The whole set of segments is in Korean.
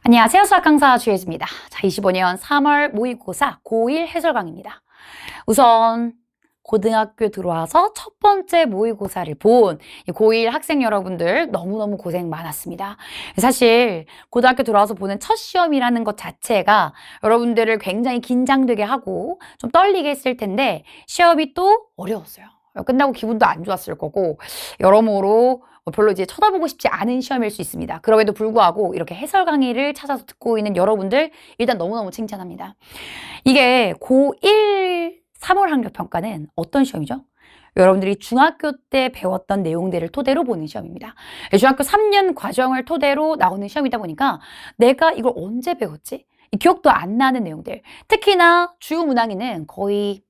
안녕하세요. 수학 강사 주혜지입니다. 자, 25년 3월 모의고사 고1 해설 강의입니다. 우선 고등학교 들어와서 첫 번째 모의고사를 본 고1 학생 여러분들 너무너무 고생 많았습니다. 사실 고등학교 들어와서 보는 첫 시험이라는 것 자체가 여러분들을 굉장히 긴장되게 하고 좀 떨리게 했을 텐데 시험이 또 어려웠어요. 끝나고 기분도 안 좋았을 거고 여러모로 별로 이제 쳐다보고 싶지 않은 시험일 수 있습니다. 그럼에도 불구하고 이렇게 해설 강의를 찾아서 듣고 있는 여러분들 일단 너무너무 칭찬합니다. 이게 고1 3월 학력평가는 어떤 시험이죠? 여러분들이 중학교 때 배웠던 내용들을 토대로 보는 시험입니다. 중학교 3년 과정을 토대로 나오는 시험이다 보니까 내가 이걸 언제 배웠지? 기억도 안 나는 내용들. 특히나 주요 문항에는 거의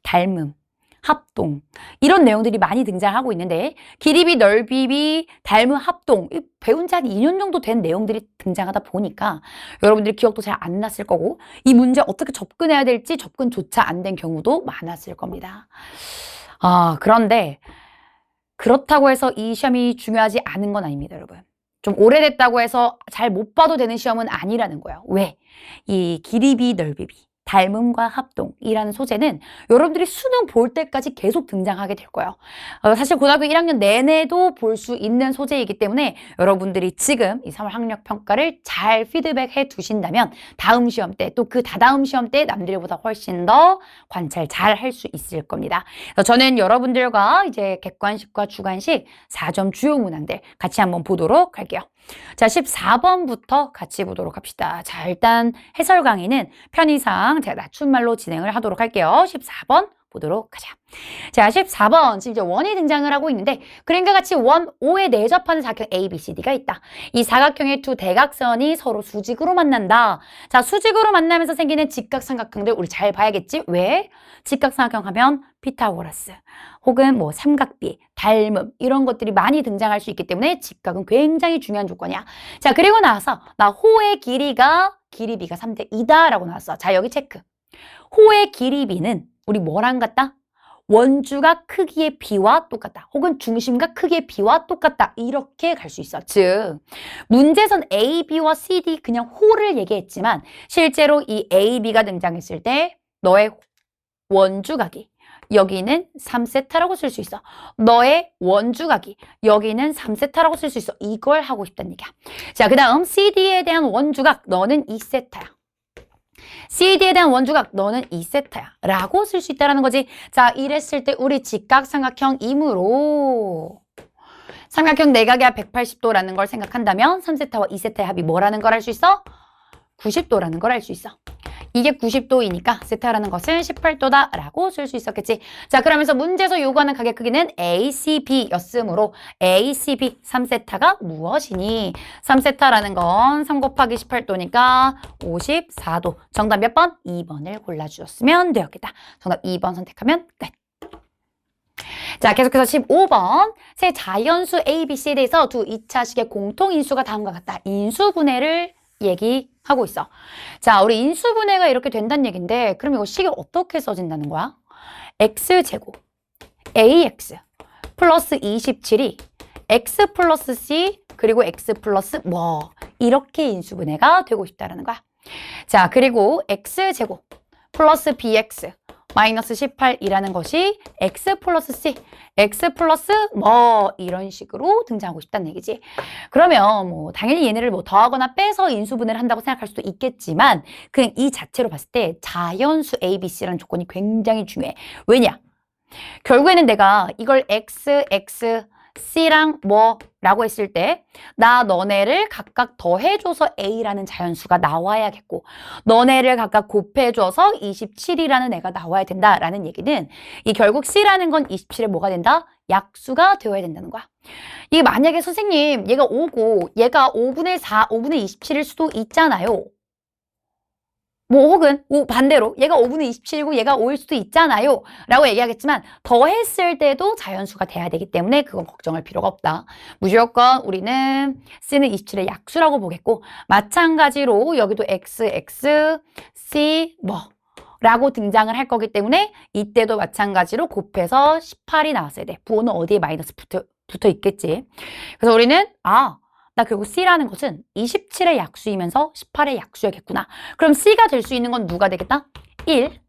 닮음, 합동 이런 내용들이 많이 등장하고 있는데 길이비, 넓이비, 닮음, 합동 배운 지 한 2년 정도 된 내용들이 등장하다 보니까 여러분들이 기억도 잘 안 났을 거고 이 문제 어떻게 접근해야 될지 접근조차 안 된 경우도 많았을 겁니다. 그런데 그렇다고 해서 이 시험이 중요하지 않은 건 아닙니다, 여러분. 좀 오래됐다고 해서 잘 못 봐도 되는 시험은 아니라는 거예요. 왜? 이 길이비, 넓이비, 닮음과 합동이라는 소재는 여러분들이 수능 볼 때까지 계속 등장하게 될 거예요. 사실 고등학교 1학년 내내도 볼 수 있는 소재이기 때문에 여러분들이 지금 이 3월 학력평가를 잘 피드백해 두신다면 다음 시험 때 또 그 다다음 시험 때 남들보다 훨씬 더 관찰 잘 할 수 있을 겁니다. 그래서 저는 여러분들과 이제 객관식과 주관식 4점 주요 문항들 같이 한번 보도록 할게요. 자, 14번부터 같이 보도록 합시다. 자, 일단 해설 강의는 편의상 제가 낮춤말로 진행을 하도록 할게요. 14번 보도록 하자. 자, 14번 지금 이제 원이 등장을 하고 있는데 그림과 같이 원, O에 내접하는 사각형 A, B, C, D가 있다. 이 사각형의 두 대각선이 서로 수직으로 만난다. 자, 수직으로 만나면서 생기는 직각삼각형들 우리 잘 봐야겠지? 왜? 직각삼각형 하면 피타고라스 혹은 뭐 삼각비, 닮음 이런 것들이 많이 등장할 수 있기 때문에 직각은 굉장히 중요한 조건이야. 자, 그리고 나서 나 호의 길이가 길이비가 3대 2다 라고 나왔어. 자, 여기 체크. 호의 길이비는 우리 뭐랑 같다? 원주각 크기의 비와 똑같다. 혹은 중심각 크기의 비와 똑같다. 이렇게 갈 수 있어. 즉 문제선 A, B와 C, D 그냥 호를 얘기했지만 실제로 이 A, B가 등장했을 때 너의 원주각이 여기는 3세타라고 쓸 수 있어. 너의 원주각이 여기는 3세타라고 쓸 수 있어. 이걸 하고 싶다는 얘기야. 자, 그 다음 CD에 대한 원주각 너는 2세타야. CD에 대한 원주각 너는 2세타야 라고 쓸 수 있다는 거지. 자, 이랬을 때 우리 직각삼각형이므로 삼각형 내각이 180도라는 걸 생각한다면 3세타와 2세타의 합이 뭐라는 걸 알 수 있어? 90도라는 걸 알 수 있어. 이게 90도이니까 세타라는 것은 18도다 라고 쓸 수 있었겠지. 자, 그러면서 문제에서 요구하는 가격 크기는 ACB 였으므로 ACB 3세타가 무엇이니? 3세타라는 건 3 곱하기 18도니까 54도. 정답 몇 번? 2번을 골라주셨으면 되었겠다. 정답 2번 선택하면 끝. 자, 계속해서 15번. 세 자연수 A, B, C에 대해서 두 2차식의 공통인수가 다음과 같다. 인수분해를 얘기하고 있어. 자, 우리 인수분해가 이렇게 된다는 얘기인데 그럼 이거 식이 어떻게 써진다는 거야? x제곱 ax 플러스 27이 x 플러스 c 그리고 x 플러스 뭐 이렇게 인수분해가 되고 싶다는 거야. 자, 그리고 x제곱 플러스 bx 마이너스 18이라는 것이 x 플러스 c, x 플러스 뭐 이런 식으로 등장하고 싶다는 얘기지. 그러면 뭐 당연히 얘네를 뭐 더하거나 빼서 인수분해를 한다고 생각할 수도 있겠지만 그냥 이 자체로 봤을 때 자연수 A, B, C라는 조건이 굉장히 중요해. 왜냐? 결국에는 내가 이걸 x, x, c랑 뭐라고 했을 때 나 너네를 각각 더해줘서 a라는 자연수가 나와야겠고 너네를 각각 곱해줘서 27이라는 애가 나와야 된다라는 얘기는 이 결국 c라는 건 27에 뭐가 된다? 약수가 되어야 된다는 거야. 이게 만약에 선생님 얘가 5고 얘가 5분의 4, 5분의 27일 수도 있잖아요. 뭐 혹은 반대로 얘가 5분의 27이고 얘가 5일 수도 있잖아요 라고 얘기하겠지만 더했을 때도 자연수가 돼야 되기 때문에 그건 걱정할 필요가 없다. 무조건 우리는 C는 27의 약수라고 보겠고 마찬가지로 여기도 X, X, C 뭐 라고 등장을 할 거기 때문에 이때도 마찬가지로 곱해서 18이 나왔어야 돼. 부호는 어디에 마이너스 붙어 있겠지. 그래서 우리는 나 결국 C라는 것은 27의 약수이면서 18의 약수야겠구나. 그럼 C가 될 수 있는 건 누가 되겠다? 1,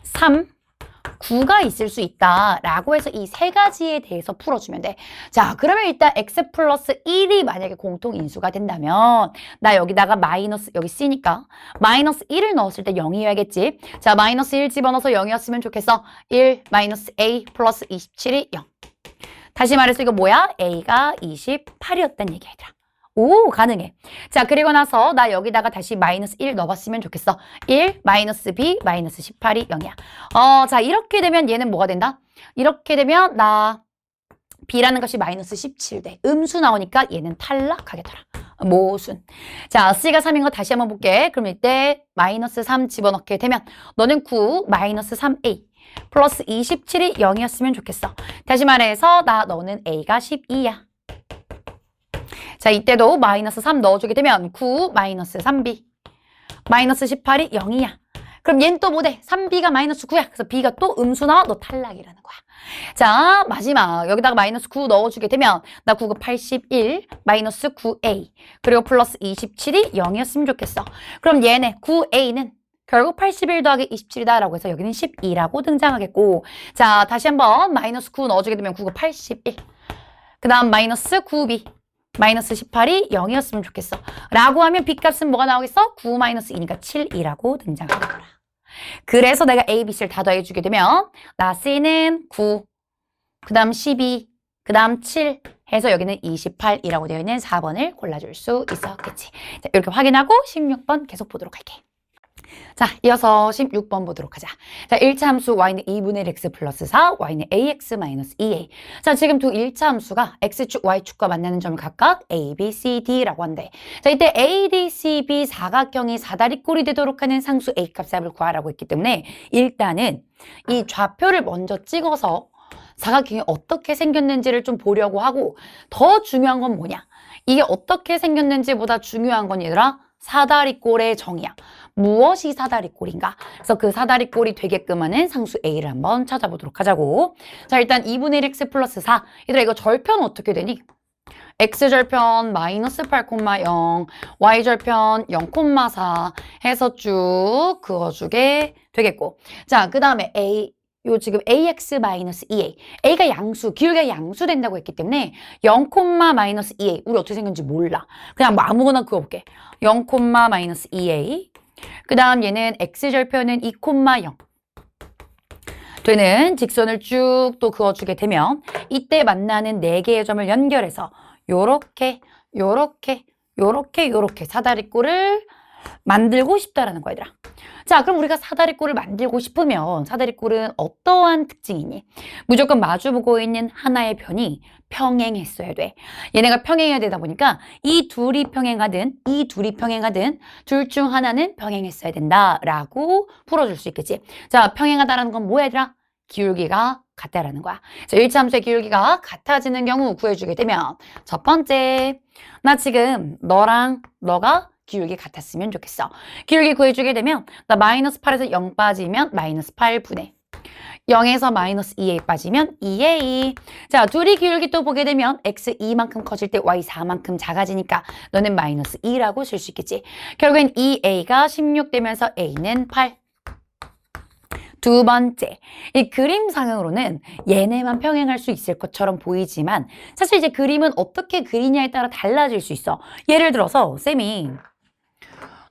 3, 9가 있을 수 있다라고 해서 이 세 가지에 대해서 풀어주면 돼. 자, 그러면 일단 x 플러스 1이 만약에 공통인수가 된다면 나 여기다가 마이너스, 여기 C니까 마이너스 1을 넣었을 때 0이어야겠지. 자, 마이너스 1 집어넣어서 0이었으면 좋겠어. 1 마이너스 A 플러스 27이 0. 다시 말해서 이거 뭐야? A가 28이었단 얘기야, 얘들아. 오, 가능해. 자, 그리고 나서 나 여기다가 다시 마이너스 1 넣어봤으면 좋겠어. 1 마이너스 B 마이너스 18이 0이야. 자, 이렇게 되면 얘는 뭐가 된다? 이렇게 되면 나 B라는 것이 마이너스 17 돼. 음수 나오니까 얘는 탈락하겠더라. 모순. 자, C가 3인 거 다시 한번 볼게. 그럼 이때 마이너스 3 집어넣게 되면 너는 9 마이너스 3A 플러스 27이 0이었으면 좋겠어. 다시 말해서 너는 A가 12야. 자, 이때도 마이너스 3 넣어주게 되면 9 마이너스 3B 마이너스 18이 0이야. 그럼 얘는 또 뭐 돼? 3B가 마이너스 9야. 그래서 B가 또 음수 나와. 너 탈락이라는 거야. 자, 마지막 여기다가 마이너스 9 넣어주게 되면 나 9가 81 마이너스 9A 그리고 플러스 27이 0이었으면 좋겠어. 그럼 얘네 9A는 결국 81 더하기 27이다 라고 해서 여기는 12라고 등장하겠고, 자, 다시 한번 마이너스 9 넣어주게 되면 9가 81 그 다음 마이너스 9B 마이너스 18이 0이었으면 좋겠어. 라고 하면 B값은 뭐가 나오겠어? 9 마이너스 2니까 7이라고 등장하는 거야. 그래서 내가 A, B, C를 다 더해주게 되면 나 C는 9, 그 다음 12, 그 다음 7 해서 여기는 28이라고 되어 있는 4번을 골라줄 수 있었겠지. 자, 이렇게 확인하고 16번 계속 보도록 할게. 자, 이어서 16번 보도록 하자. 자, 1차 함수 y는 2분의 1 x 플러스 4, y는 ax 마이너스 2a. 자, 지금 두 1차 함수가 x축, y축과 만나는 점을 각각 a, b, c, d라고 한대. 자, 이때 a, d, c, b 사각형이 사다리꼴이 되도록 하는 상수 a 값을 구하라고 했기 때문에 일단은 이 좌표를 먼저 찍어서 사각형이 어떻게 생겼는지를 좀 보려고 하고, 더 중요한 건 뭐냐? 이게 어떻게 생겼는지보다 중요한 건 얘들아, 사다리꼴의 정의야. 무엇이 사다리꼴인가? 그래서 그 사다리꼴이 되게끔 하는 상수 A를 한번 찾아보도록 하자고. 자, 일단 2분의 1 x 플러스 4. 얘들아, 이거 절편 어떻게 되니? x절편 마이너스 8,0, y절편 0,4 해서 쭉 그어주게 되겠고. 자, 그 다음에 요 지금 ax 마이너스 2a. a가 양수, 기울기가 양수 된다고 했기 때문에 0, 마이너스 2a. 우리 어떻게 생겼는지 몰라. 그냥 뭐 아무거나 그어볼게. 0, 마이너스 2a. 그 다음 얘는 x절편은 2,0 되는 직선을 쭉 또 그어주게 되면 이때 만나는 4개의 점을 연결해서 요렇게 사다리꼴을 만들고 싶다라는 거야, 얘들아. 자, 그럼 우리가 사다리꼴을 만들고 싶으면 사다리꼴은 어떠한 특징이니? 무조건 마주보고 있는 하나의 변이 평행했어야 돼. 얘네가 평행해야 되다 보니까 이 둘이 평행하든 둘 중 하나는 평행했어야 된다라고 풀어줄 수 있겠지. 자, 평행하다라는 건 뭐야, 얘들아? 기울기가 같다라는 거야. 자, 1차 함수의 기울기가 같아지는 경우 구해주게 되면 첫 번째, 나 지금 너랑 너가 기울기 같았으면 좋겠어. 기울기 구해주게 되면 나 마이너스 8에서 0 빠지면 마이너스 8분의 0에서 마이너스 2a 빠지면 2a. 자, 둘이 기울기 또 보게 되면 x 2만큼 커질 때 y 4만큼 작아지니까 너는 마이너스 2라고 쓸 수 있겠지. 결국엔 2a가 16 되면서 a는 8. 두 번째, 이 그림상으로는 얘네만 평행할 수 있을 것처럼 보이지만 사실 이제 그림은 어떻게 그리냐에 따라 달라질 수 있어. 예를 들어서 쌤이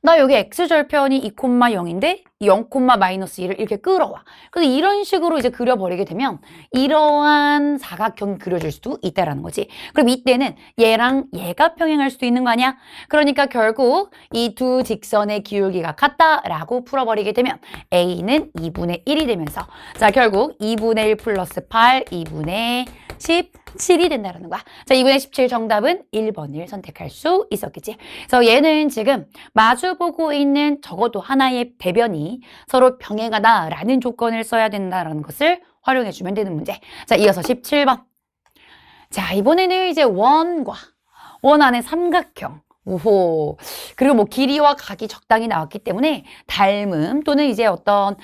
나 여기 x절편이 2,0인데 0, 마이너스 2를 이렇게 끌어와. 그래서 이런 식으로 이제 그려버리게 되면 이러한 사각형이 그려질 수도 있다라는 거지. 그럼 이때는 얘랑 얘가 평행할 수도 있는 거 아니야? 그러니까 결국 이 두 직선의 기울기가 같다라고 풀어버리게 되면 A는 2분의 1이 되면서 자, 결국 2분의 1 플러스 8, 2분의 17이 된다는 거야. 자, 2분의 17 정답은 1번을 선택할 수 있었겠지. 그래서 얘는 지금 마주보고 있는 적어도 하나의 대변이 서로 평행하다라는 조건을 써야 된다는 것을 활용해주면 되는 문제. 자, 이어서 17번. 자, 이번에는 이제 원 안에 삼각형, 오호. 그리고 뭐 길이와 각이 적당히 나왔기 때문에 닮음 또는 이제 어떤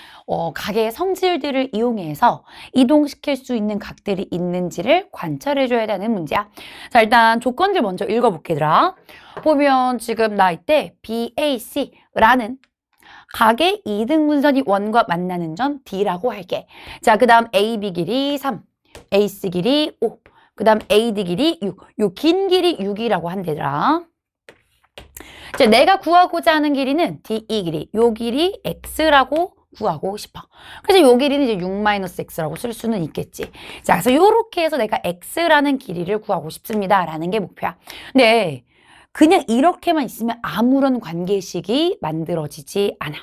각의 성질들을 이용해서 이동시킬 수 있는 각들이 있는지를 관찰해 줘야 되는 문제야. 자, 일단 조건들 먼저 읽어볼게, 얘들아. 보면 지금 나 이때 BAC라는 각의 이등분선이 원과 만나는 점 D라고 할게. 자, 그 다음 AB 길이 3, AC 길이 5, 그 다음 AD 길이 6. 요 긴 길이 6이라고 한대더라. 이제 내가 구하고자 하는 길이는 DE 길이, 요 길이 X라고 구하고 싶어. 그래서 요 길이는 이제 6-X라고 쓸 수는 있겠지. 자, 그래서 요렇게 해서 내가 X라는 길이를 구하고 싶습니다. 라는 게 목표야. 근데 그냥 이렇게만 있으면 아무런 관계식이 만들어지지 않아.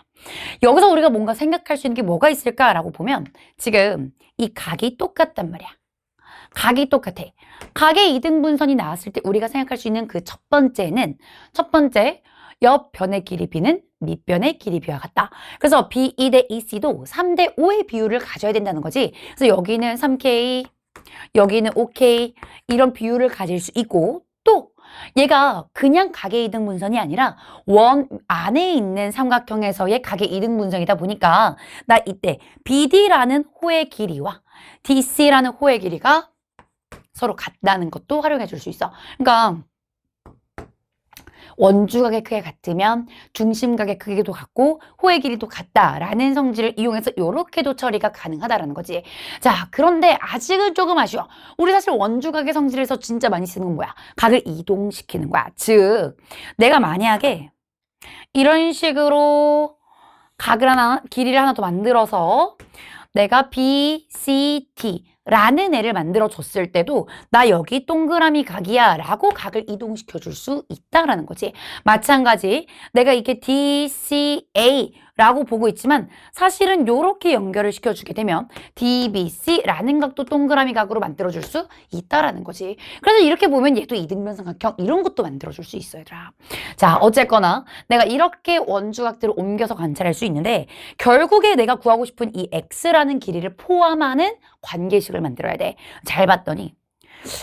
여기서 우리가 뭔가 생각할 수 있는 게 뭐가 있을까라고 보면 지금 이 각이 똑같단 말이야. 각이 똑같아. 각의 이등분선이 나왔을 때 우리가 생각할 수 있는 그 첫 번째 옆 변의 길이 B는 밑변의 길이 B와 같다. 그래서 BE 대 EC도 3대 5의 비율을 가져야 된다는 거지. 그래서 여기는 3K, 여기는 5K 이런 비율을 가질 수 있고 또 얘가 그냥 각의 이등분선이 아니라 원 안에 있는 삼각형에서의 각의 이등분선이다 보니까 나 이때 BD라는 호의 길이와 DC라는 호의 길이가 서로 같다는 것도 활용해 줄 수 있어. 그러니까 원주각의 크기가 같으면 중심각의 크기도 같고 호의 길이도 같다라는 성질을 이용해서 이렇게도 처리가 가능하다라는 거지. 자, 그런데 아직은 조금 아쉬워. 우리 사실 원주각의 성질에서 진짜 많이 쓰는 건 뭐야? 각을 이동시키는 거야. 즉, 내가 만약에 이런 식으로 각을 하나, 길이를 하나 더 만들어서 내가 B, C, D 라는 애를 만들어 줬을 때도 나 여기 동그라미 각이야 라고 각을 이동시켜 줄 수 있다라는 거지. 마찬가지 내가 이게 D, C, A 라고 보고 있지만 사실은 요렇게 연결을 시켜주게 되면 DBC라는 각도 동그라미 각으로 만들어 줄 수 있다라는 거지. 그래서 이렇게 보면 얘도 이등변 삼각형 이런 것도 만들어 줄 수 있어, 얘들아. 자, 어쨌거나 내가 이렇게 원주각들을 옮겨서 관찰할 수 있는데 결국에 내가 구하고 싶은 이 X라는 길이를 포함하는 관계식을 만들어야 돼. 잘 봤더니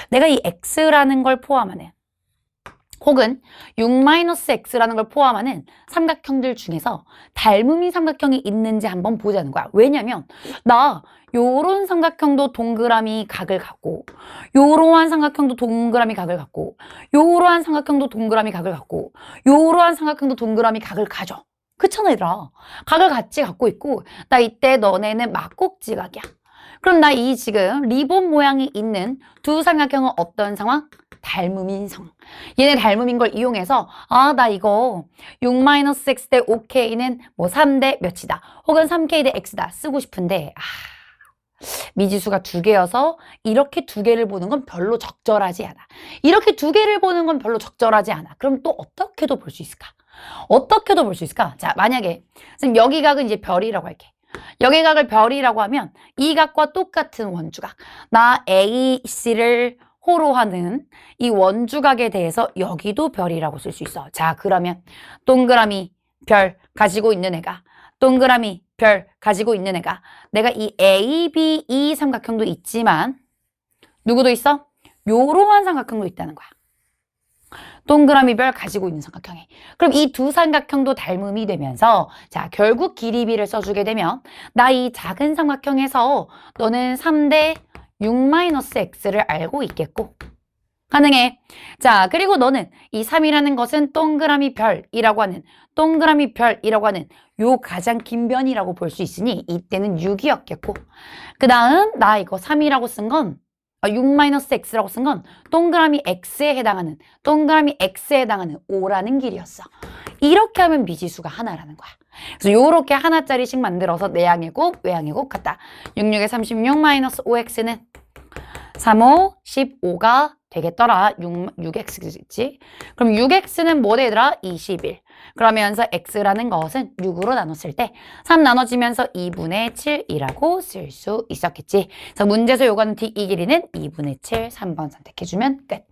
내가 이 X라는 걸 포함하는 혹은 6-X라는 걸 포함하는 삼각형들 중에서 닮음인 삼각형이 있는지 한번 보자는 거야. 왜냐면 나 요런 삼각형도 동그라미 각을 갖고 요러한 삼각형도 동그라미 각을 갖고 요러한 삼각형도 동그라미 각을 갖고 요러한 삼각형도 동그라미 각을 가져. 그렇잖아, 얘들아. 각을 같이 갖고 있고 나 이때 너네는 막꼭지각이야. 그럼 나 이 지금 리본 모양이 있는 두 삼각형은 어떤 상황? 닮음인 상황. 얘네 닮음인 걸 이용해서 아, 나 이거 6-X 대 5K는 뭐 3대 몇이다. 혹은 3K 대 X다 쓰고 싶은데 미지수가 두 개여서 이렇게 두 개를 보는 건 별로 적절하지 않아. 이렇게 두 개를 보는 건 별로 적절하지 않아. 그럼 또 어떻게도 볼 수 있을까? 어떻게도 볼 수 있을까? 자, 만약에 지금 여기 각은 이제 별이라고 할게. 여기 각을 별이라고 하면 이 각과 똑같은 원주각. 나 AC를 호로 하는 이 원주각에 대해서 여기도 별이라고 쓸 수 있어. 자, 그러면 동그라미 별 가지고 있는 애가 동그라미 별 가지고 있는 애가 내가 이 ABE 삼각형도 있지만 누구도 있어? 요러한 삼각형도 있다는 거야. 동그라미 별 가지고 있는 삼각형에. 그럼 이 두 삼각형도 닮음이 되면서 자, 결국 길이 B를 써주게 되면 나 이 작은 삼각형에서 너는 3대 6-X를 알고 있겠고 가능해. 자, 그리고 너는 이 3이라는 것은 동그라미 별이라고 하는 요 가장 긴 변이라고 볼 수 있으니 이때는 6이었겠고 그 다음 나 이거 3이라고 쓴 건 6-X라고 쓴 건 동그라미 X에 해당하는 5라는 길이었어. 이렇게 하면 미지수가 하나라는 거야. 그래서 요렇게 하나짜리씩 만들어서 내항의 곱, 외항의 곱 같다. 66에 36-5X는 35, 15가 되겠더라. 6X겠지. 그럼 6X는 뭐 되더라? 21. 그러면서 x라는 것은 6으로 나눴을 때 3 나눠지면서 2분의 7이라고 쓸 수 있었겠지. 그래서 문제에서 요구하는 이 길이는 2분의 7, 3번 선택해주면 끝.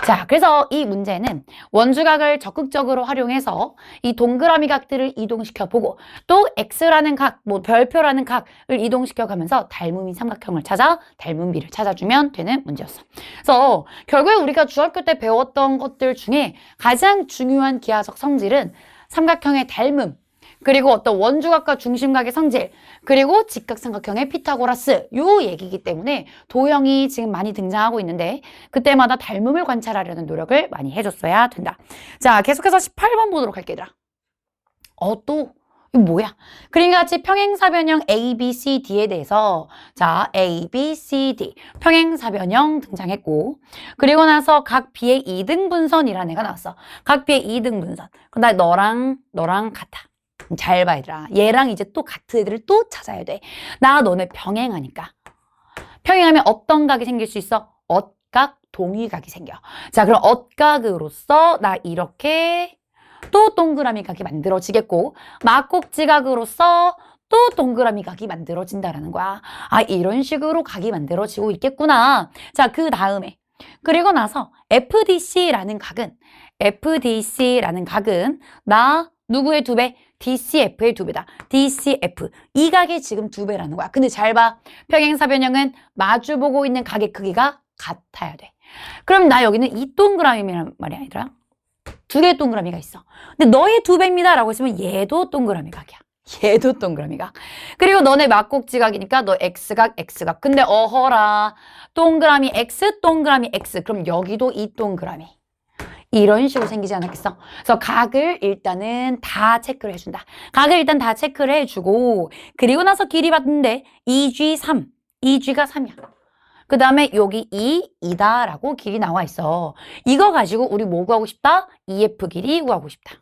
자, 그래서 이 문제는 원주각을 적극적으로 활용해서 이 동그라미 각들을 이동시켜 보고 또 x라는 각, 뭐 별표라는 각을 이동시켜 가면서 닮음인 삼각형을 찾아 닮은 비를 찾아주면 되는 문제였어. 그래서 결국에 우리가 중학교 때 배웠던 것들 중에 가장 중요한 기하적 성질은 삼각형의 닮음, 그리고 어떤 원주각과 중심각의 성질, 그리고 직각삼각형의 피타고라스 요 얘기이기 때문에 도형이 지금 많이 등장하고 있는데 그때마다 닮음을 관찰하려는 노력을 많이 해줬어야 된다. 자, 계속해서 18번 보도록 할게, 얘들아. 또 이거 뭐야? 그림과 같이 평행사변형 A, B, C, D에 대해서 자, A, B, C, D 평행사변형 등장했고 그리고 나서 각 B의 2등분선이라는 애가 나왔어. 각 B의 2등분선. 그럼 나 너랑 같아. 잘 봐, 얘들아. 얘랑 이제 또 같은 애들을 또 찾아야 돼. 나 너네 병행하니까. 평행하면 어떤 각이 생길 수 있어? 엇각, 동위각이 생겨. 자, 그럼 엇각으로서 나 이렇게 또 동그라미 각이 만들어지겠고 막꼭지각으로서 또 동그라미 각이 만들어진다라는 거야. 아, 이런 식으로 각이 만들어지고 있겠구나. 자, 그 다음에 그리고 나서 FDC라는 각은 나 누구의 2배? DCF의 2배다. DCF. 이 각이 지금 2배라는 거야. 근데 잘 봐. 평행사변형은 마주보고 있는 각의 크기가 같아야 돼. 그럼 나 여기는 이 동그라미란 말이야, 얘들아. 2개의 동그라미가 있어. 근데 너의 2배입니다 라고 했으면 얘도 동그라미 각이야. 얘도 동그라미 각. 그리고 너네 막꼭지각이니까 너 X각, X각. 근데 어허라. 동그라미 X, 동그라미 X. 그럼 여기도 이 동그라미. 이런 식으로 생기지 않았겠어? 그래서 각을 일단은 다 체크를 해준다. 각을 일단 다 체크를 해주고 그리고 나서 길이 봤는데 2G 3. 2G가 3이야. 그 다음에 여기 2다 라고 길이 나와 있어. 이거 가지고 우리 뭐 구하고 싶다? EF 길이 구하고 싶다.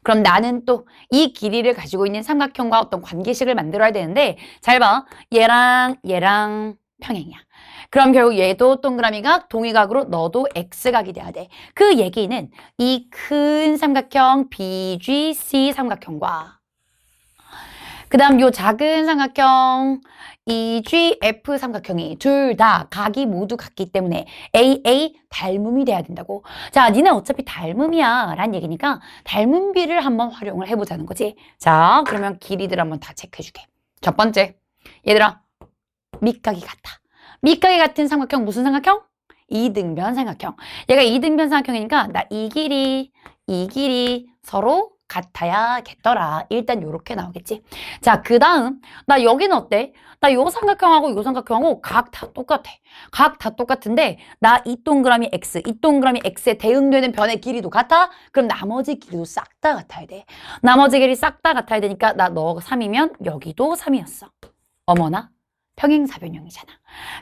그럼 나는 또 이 길이를 가지고 있는 삼각형과 어떤 관계식을 만들어야 되는데 잘 봐. 얘랑 평행이야. 그럼 결국 얘도 동그라미각, 동위각으로 너도 X각이 돼야 돼. 그 얘기는 이 큰 삼각형 BGC 삼각형과 그 다음 요 작은 삼각형 EGF 삼각형이 둘 다 각이 모두 같기 때문에 AA 닮음이 돼야 된다고. 자, 니네 어차피 닮음이야 라는 얘기니까 닮음비를 한번 활용을 해보자는 거지. 자, 그러면 길이들 한번 다 체크해줄게. 첫 번째, 얘들아 밑각이 같아. 밑각이 같은 삼각형 무슨 삼각형? 이등변 삼각형. 얘가 이등변 삼각형이니까 나 이 길이 서로 같아야겠더라. 일단 요렇게 나오겠지. 자, 그 다음 나 여기는 어때? 나 요 삼각형하고 요 삼각형하고 각 다 똑같아. 각 다 똑같은데 나 이 동그라미 X, 이 동그라미 X에 대응되는 변의 길이도 같아? 그럼 나머지 길이도 싹 다 같아야 돼. 나머지 길이 싹 다 같아야 되니까 나 너 3이면 여기도 3이었어. 어머나. 평행사변형이잖아.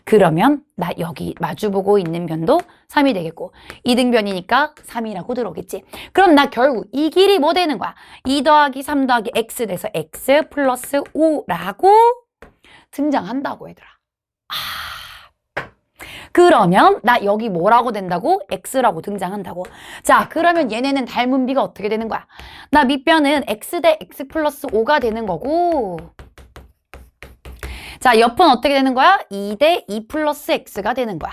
그러면 나 여기 마주보고 있는 변도 3이 되겠고 2등변이니까 3이라고 들어오겠지. 그럼 나 결국 이 길이 뭐 되는 거야? 2 더하기 3 더하기 X 돼서 X 플러스 5라고 등장한다고 얘들아. 그러면 나 여기 뭐라고 된다고? X라고 등장한다고. 자, 그러면 얘네는 닮은 비가 어떻게 되는 거야? 나 밑변은 X 대 X 플러스 5가 되는 거고 자, 옆은 어떻게 되는 거야? 2 대 2 플러스 X가 되는 거야.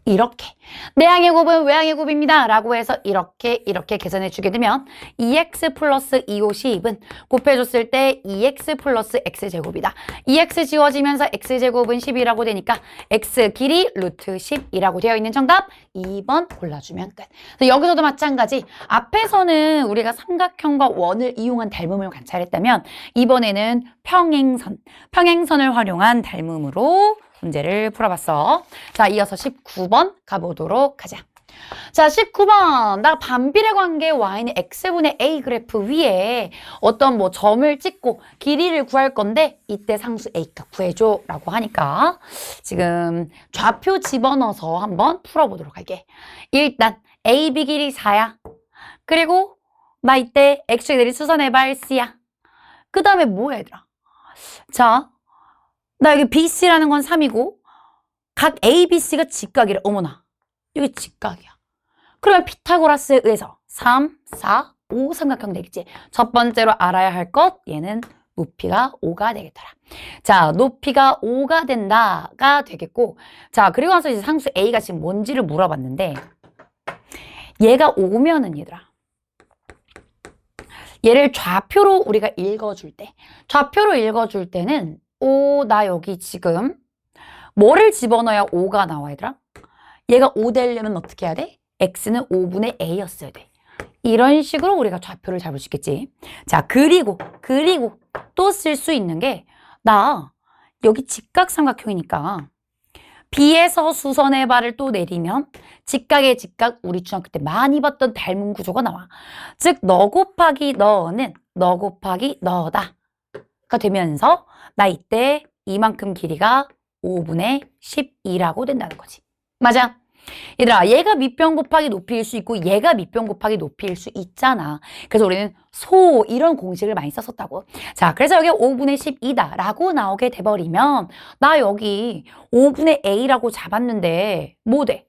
이렇게. 내항의 곱은 외항의 곱입니다. 라고 해서 이렇게 계산해 주게 되면 2x 플러스 250은 곱해줬을 때 2x 플러스 x제곱이다. 2x 지워지면서 x제곱은 10이라고 되니까 x 길이 루트 10이라고 되어 있는 정답 2번 골라주면 끝. 여기서도 마찬가지. 앞에서는 우리가 삼각형과 원을 이용한 닮음을 관찰했다면 이번에는 평행선을 활용한 닮음으로 문제를 풀어봤어. 자, 이어서 19번 가보도록 하자. 자, 19번. 나 반비례 관계 y는 x분의 a 그래프 위에 어떤 뭐 점을 찍고 길이를 구할 건데 이때 상수 a값 구해줘 라고 하니까 지금 좌표 집어넣어서 한번 풀어보도록 할게. 일단 ab 길이 4야. 그리고 나 이때 x의 내리 수선해봐 1c야. 그 다음에 뭐야 얘들아? 자, 나 여기 BC라는 건 3이고 각 ABC가 직각이래. 어머나. 여기 직각이야. 그러면 피타고라스에 의해서 3, 4, 5 삼각형 되겠지. 첫 번째로 알아야 할 것, 얘는 높이가 5가 되겠더라. 자, 높이가 5가 된다가 되겠고, 자, 그리고 나서 이제 상수 A가 지금 뭔지를 물어봤는데, 얘가 5면은 얘들아, 얘를 좌표로 우리가 읽어줄 때, 좌표로 읽어줄 때는, 나 여기 지금 뭐를 집어넣어야 5가 나와, 얘들아? 얘가 5 되려면 어떻게 해야 돼? x는 5분의 a였어야 돼. 이런 식으로 우리가 좌표를 잡을 수 있겠지. 자, 그리고 또 쓸 수 있는 게, 나 여기 직각삼각형이니까 B에서 수선의 발을 또 내리면 직각의 직각, 우리 중학교 때 많이 봤던 닮은 구조가 나와. 즉, 너 곱하기 너는 너 곱하기 너다가 되면서 나 이때 이만큼 길이가 5분의 12라고 된다는 거지. 맞아? 얘들아, 얘가 밑변 곱하기 높이일 수 있고 얘가 밑변 곱하기 높이일 수 있잖아. 그래서 우리는 이런 공식을 많이 썼었다고. 자, 그래서 여기 5분의 12다 라고 나오게 돼버리면 나 여기 5분의 a라고 잡았는데 뭐 돼?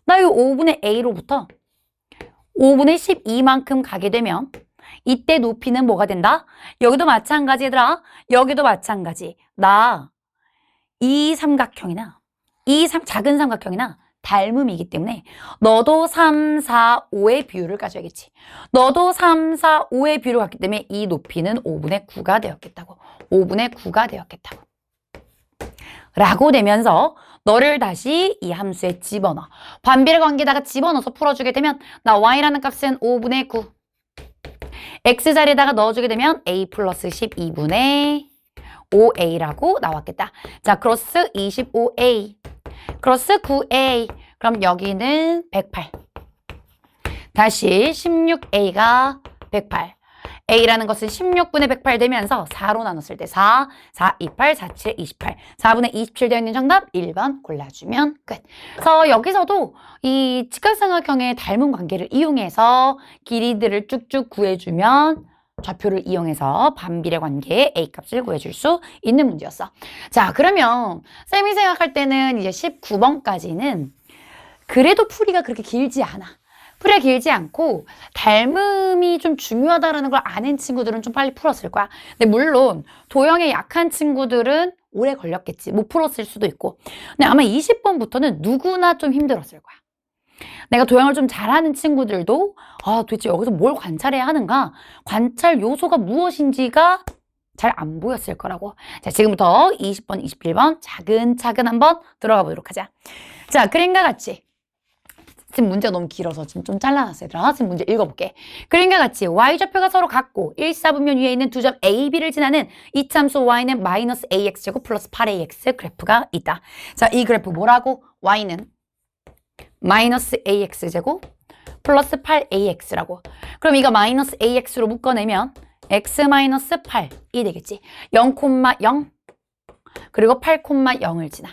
나 이 5분의 a로부터 5분의 12만큼 가게 되면 이때 높이는 뭐가 된다? 여기도 마찬가지 얘들아. 여기도 마찬가지. 나 이 삼각형이나 작은 삼각형이나 닮음이기 때문에 너도 3, 4, 5의 비율을 가져야겠지. 너도 3, 4, 5의 비율을 갖기 때문에 이 높이는 5분의 9가 되었겠다고. 5분의 9가 되었겠다고. 라고 되면서 너를 다시 이 함수에 집어넣어. 반비례 관계에다가 집어넣어서 풀어주게 되면 나 y라는 값은 5분의 9. x 자리에다가 넣어주게 되면 a 플러스 12분의 5a라고 나왔겠다. 자, 크로스 25a. 크로스 9a. 그럼 여기는 108. 다시 16a가 108. a라는 것은 16분의 108 되면서 4로 나눴을 때 4, 4, 28, 4, 7, 28. 4분의 27 되어 있는 정답 1번 골라주면 끝. 그래서 여기서도 이 직각삼각형의 닮은 관계를 이용해서 길이들을 쭉쭉 구해주면 좌표를 이용해서 반비례 관계의 A값을 구해줄 수 있는 문제였어. 자, 그러면 쌤이 생각할 때는 이제 19번까지는 그래도 풀이가 그렇게 길지 않아. 풀이가 길지 않고 닮음이 좀 중요하다는 걸 아는 친구들은 좀 빨리 풀었을 거야. 근데 물론 도형에 약한 친구들은 오래 걸렸겠지. 못 풀었을 수도 있고. 근데 아마 20번부터는 누구나 좀 힘들었을 거야. 내가 도형을 좀 잘하는 친구들도 도대체 여기서 뭘 관찰해야 하는가? 관찰 요소가 무엇인지가 잘 안 보였을 거라고. 자, 지금부터 20번, 21번 차근차근 한번 들어가 보도록 하자. 자, 그림과 같이. 지금 문제가 너무 길어서 지금 좀 잘라놨어요. 얘들아. 지금 문제 읽어볼게. 그림과 같이 y좌표가 서로 같고 1사분면 위에 있는 두 점 a, b를 지나는 이참수 y는 마이너스 ax제곱 플러스 8ax 그래프가 있다. 자, 이 그래프 뭐라고? y는 마이너스 ax제곱 플러스 8ax라고. 그럼 이거 마이너스 ax로 묶어내면 x 마이너스 8이 되겠지. 0,0 그리고 8,0을 지나.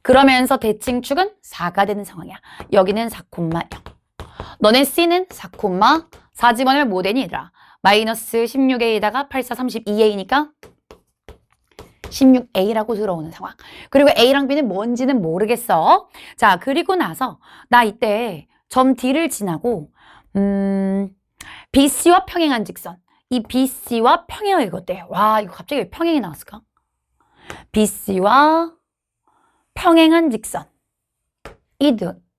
그러면서 대칭축은 4가 되는 상황이야. 여기는 4,0. 너네 C는 4,4 집어넣으면 뭐 되니 얘들아? 마이너스 16a에다가 8, 4, 32a니까 16a라고 들어오는 상황. 그리고 a랑 b는 뭔지는 모르겠어. 자, 그리고 나서 나 이때 점 D를 지나고 BC와 평행한 직선. 이 BC와 평행을 이것대. 와, 이거 갑자기 왜 평행이 나왔을까? BC와 평행한 직선.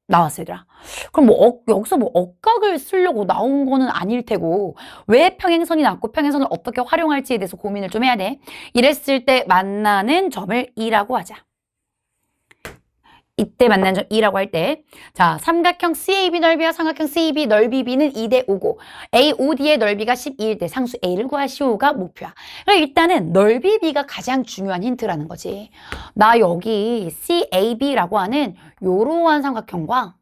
나왔어, 얘들아. 그럼 여기서 억각을 쓰려고 나온 거는 아닐 테고, 왜 평행선이 나왔고, 평행선을 어떻게 활용할지에 대해서 고민을 좀 해야 돼. 이랬을 때 만나는 점을 E라고 하자. 이때 만나는 점 E라고 할 때, 자, 삼각형 CAB 넓이와 삼각형 CAB 넓이 B는 2대 5고, AOD의 넓이가 12일 때 상수 A를 구하시오가 목표야. 그럼 일단은 넓이 B가 가장 중요한 힌트라는 거지. 나 여기 CAB라고 하는 요러한 삼각형과,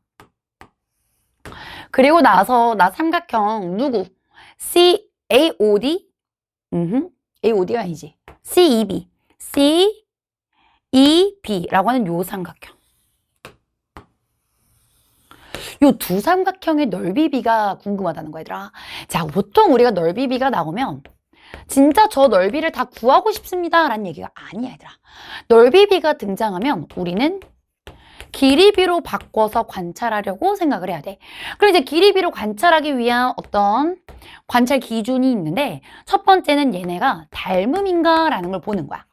그리고 나서 나 삼각형 누구? CAOD? AOD가 아니지. CEB. CEB라고 하는 요 삼각형. 요 두 삼각형의 넓이 B가 궁금하다는 거야, 얘들아. 자, 보통 우리가 넓이 B가 나오면 진짜 저 넓이를 다 구하고 싶습니다 라는 얘기가 아니야, 얘들아. 넓이 B가 등장하면 우리는 길이비로 바꿔서 관찰하려고 생각을 해야 돼. 그럼 이제 길이비로 관찰하기 위한 어떤 관찰 기준이 있는데 첫 번째는 얘네가 닮음인가라는 걸 보는 거야.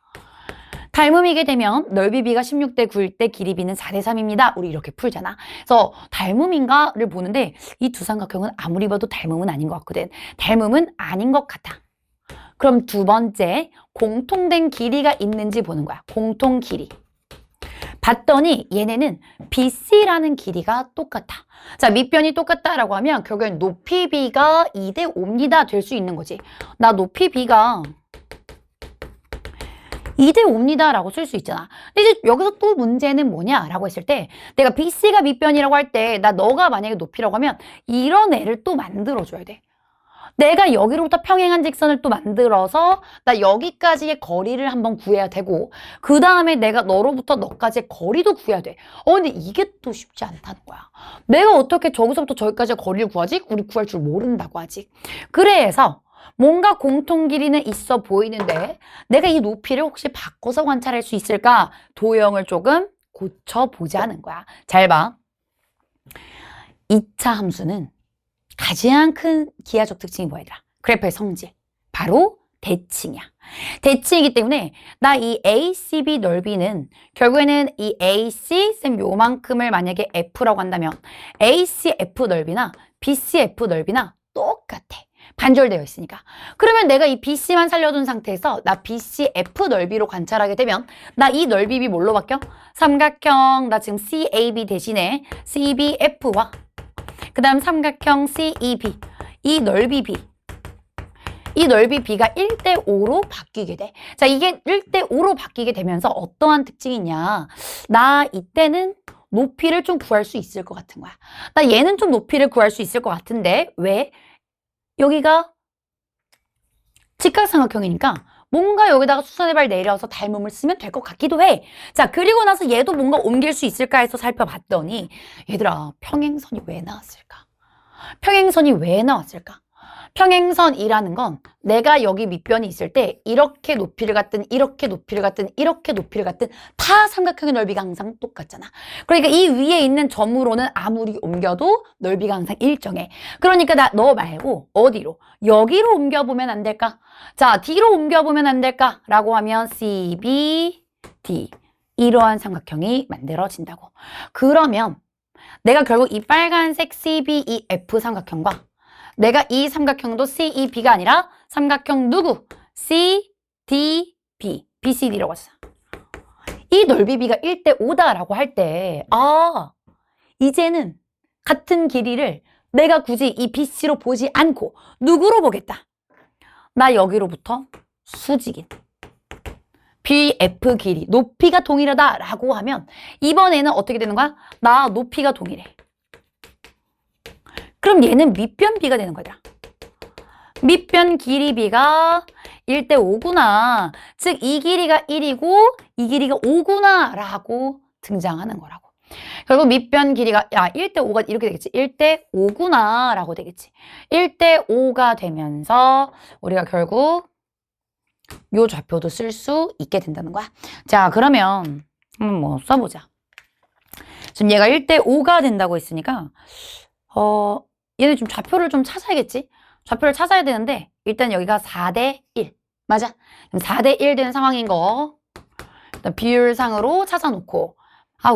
닮음이게 되면 넓이비가 16대 9일 때 길이비는 4대 3입니다. 우리 이렇게 풀잖아. 그래서 닮음인가를 보는데 이 두 삼각형은 아무리 봐도 닮음은 아닌 것 같거든. 닮음은 아닌 것 같아. 그럼 두 번째, 공통된 길이가 있는지 보는 거야. 공통 길이. 봤더니 얘네는 BC라는 길이가 똑같아. 자, 밑변이 똑같다라고 하면 결국엔 높이 B가 2대 5입니다. 될 수 있는 거지. 나 높이 B가 2대 5입니다 라고 쓸 수 있잖아. 근데 이제 여기서 또 문제는 뭐냐 라고 했을 때 내가 BC가 밑변이라고 할 때 너가 만약에 높이라고 하면 이런 애를 또 만들어줘야 돼. 내가 여기로부터 평행한 직선을 또 만들어서 나 여기까지의 거리를 한번 구해야 되고 그 다음에 내가 너로부터 너까지의 거리도 구해야 돼. 근데 이게 또 쉽지 않다는 거야. 내가 어떻게 저기서부터 저기까지의 거리를 구하지? 우리 구할 줄 모른다고 아직. 그래서 뭔가 공통 길이는 있어 보이는데 내가 이 높이를 혹시 바꿔서 관찰할 수 있을까? 도형을 조금 고쳐보자는 거야. 잘 봐. 2차 함수는 가장 큰 기하적 특징이 뭐야 얘들아? 그래프의 성질. 바로 대칭이야. 대칭이기 때문에 나 이 ACB 넓이는 결국에는 이 AC 쌤 요만큼을 만약에 F라고 한다면 ACF 넓이나 BCF 넓이나 똑같아. 반절되어 있으니까. 그러면 내가 이 BC만 살려둔 상태에서 나 BCF 넓이로 관찰하게 되면 나 이 넓이비 뭘로 바뀌어? 삼각형 나 지금 CAB 대신에 CBF와 그 다음 삼각형 CEB 이 넓이 B 이 넓이 B가 1대 5로 바뀌게 돼. 자, 이게 1대 5로 바뀌게 되면서 어떠한 특징이 있냐. 나 이때는 높이를 좀 구할 수 있을 것 같은 거야. 나 얘는 좀 높이를 구할 수 있을 것 같은데 왜? 여기가 직각삼각형이니까 뭔가 여기다가 수선의 발 내려서 닮음을 쓰면 될 것 같기도 해. 자, 그리고 나서 얘도 뭔가 옮길 수 있을까 해서 살펴봤더니 얘들아, 평행선이 왜 나왔을까? 평행선이 왜 나왔을까? 평행선이라는 건 내가 여기 밑변이 있을 때 이렇게 높이를 갖든 이렇게 높이를 갖든 이렇게 높이를 갖든 다 삼각형의 넓이가 항상 똑같잖아. 그러니까 이 위에 있는 점으로는 아무리 옮겨도 넓이가 항상 일정해. 그러니까 너 말고 어디로? 여기로 옮겨보면 안 될까? 자, D로 옮겨보면 안 될까? 라고 하면 CB, D 이러한 삼각형이 만들어진다고. 그러면 내가 결국 이 빨간색 CBEF 삼각형과 내가 이 삼각형도 CEB가 아니라 삼각형 누구? CDB, BCD라고 했어. 이 넓이 B가 1대 5다라고 할 때 이제는 같은 길이를 내가 굳이 이 BC로 보지 않고 누구로 보겠다? 나 여기로부터 수직인 BF 길이, 높이가 동일하다라고 하면 이번에는 어떻게 되는 거야? 나 높이가 동일해. 그럼 얘는 밑변 B가 되는 거야. 밑변 길이 B가 1대 5구나. 즉 이 길이가 1이고 이 길이가 5구나 라고 등장하는 거라고. 결국 밑변 길이가 1대 5가 이렇게 되겠지. 1대 5구나 라고 되겠지. 1대 5가 되면서 우리가 결국 요 좌표도 쓸 수 있게 된다는 거야. 자, 그러면 한번 뭐 써보자. 지금 얘가 1대 5가 된다고 했으니까 얘는 좀 좌표를 좀 찾아야겠지? 좌표를 찾아야 되는데 일단 여기가 4대 1. 맞아? 그럼 4대 1 되는 상황인 거 일단 비율상으로 찾아놓고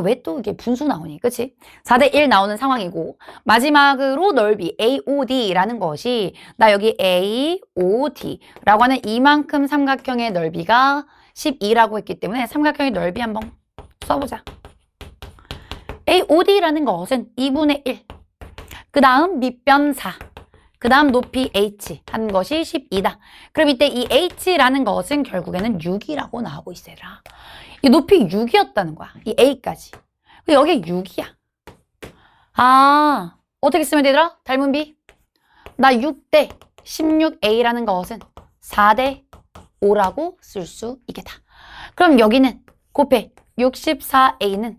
왜 또 이게 분수 나오니? 그치? 4대 1 나오는 상황이고 마지막으로 넓이 AOD라는 것이 나 여기 AOD라고 하는 이만큼 삼각형의 넓이가 12라고 했기 때문에 삼각형의 넓이 한번 써보자. AOD라는 것은 2분의 1 그 다음 밑변 4 그 다음 높이 H 한 것이 12다. 그럼 이때 이 H라는 것은 결국에는 6이라고 나오고 있어요. 이 높이 6이었다는 거야. 이 A까지. 여기 6이야. 어떻게 쓰면 되더라? 닮은 B. 나 6대 16A라는 것은 4대 5라고 쓸 수 있겠다. 그럼 여기는 곱해 64A는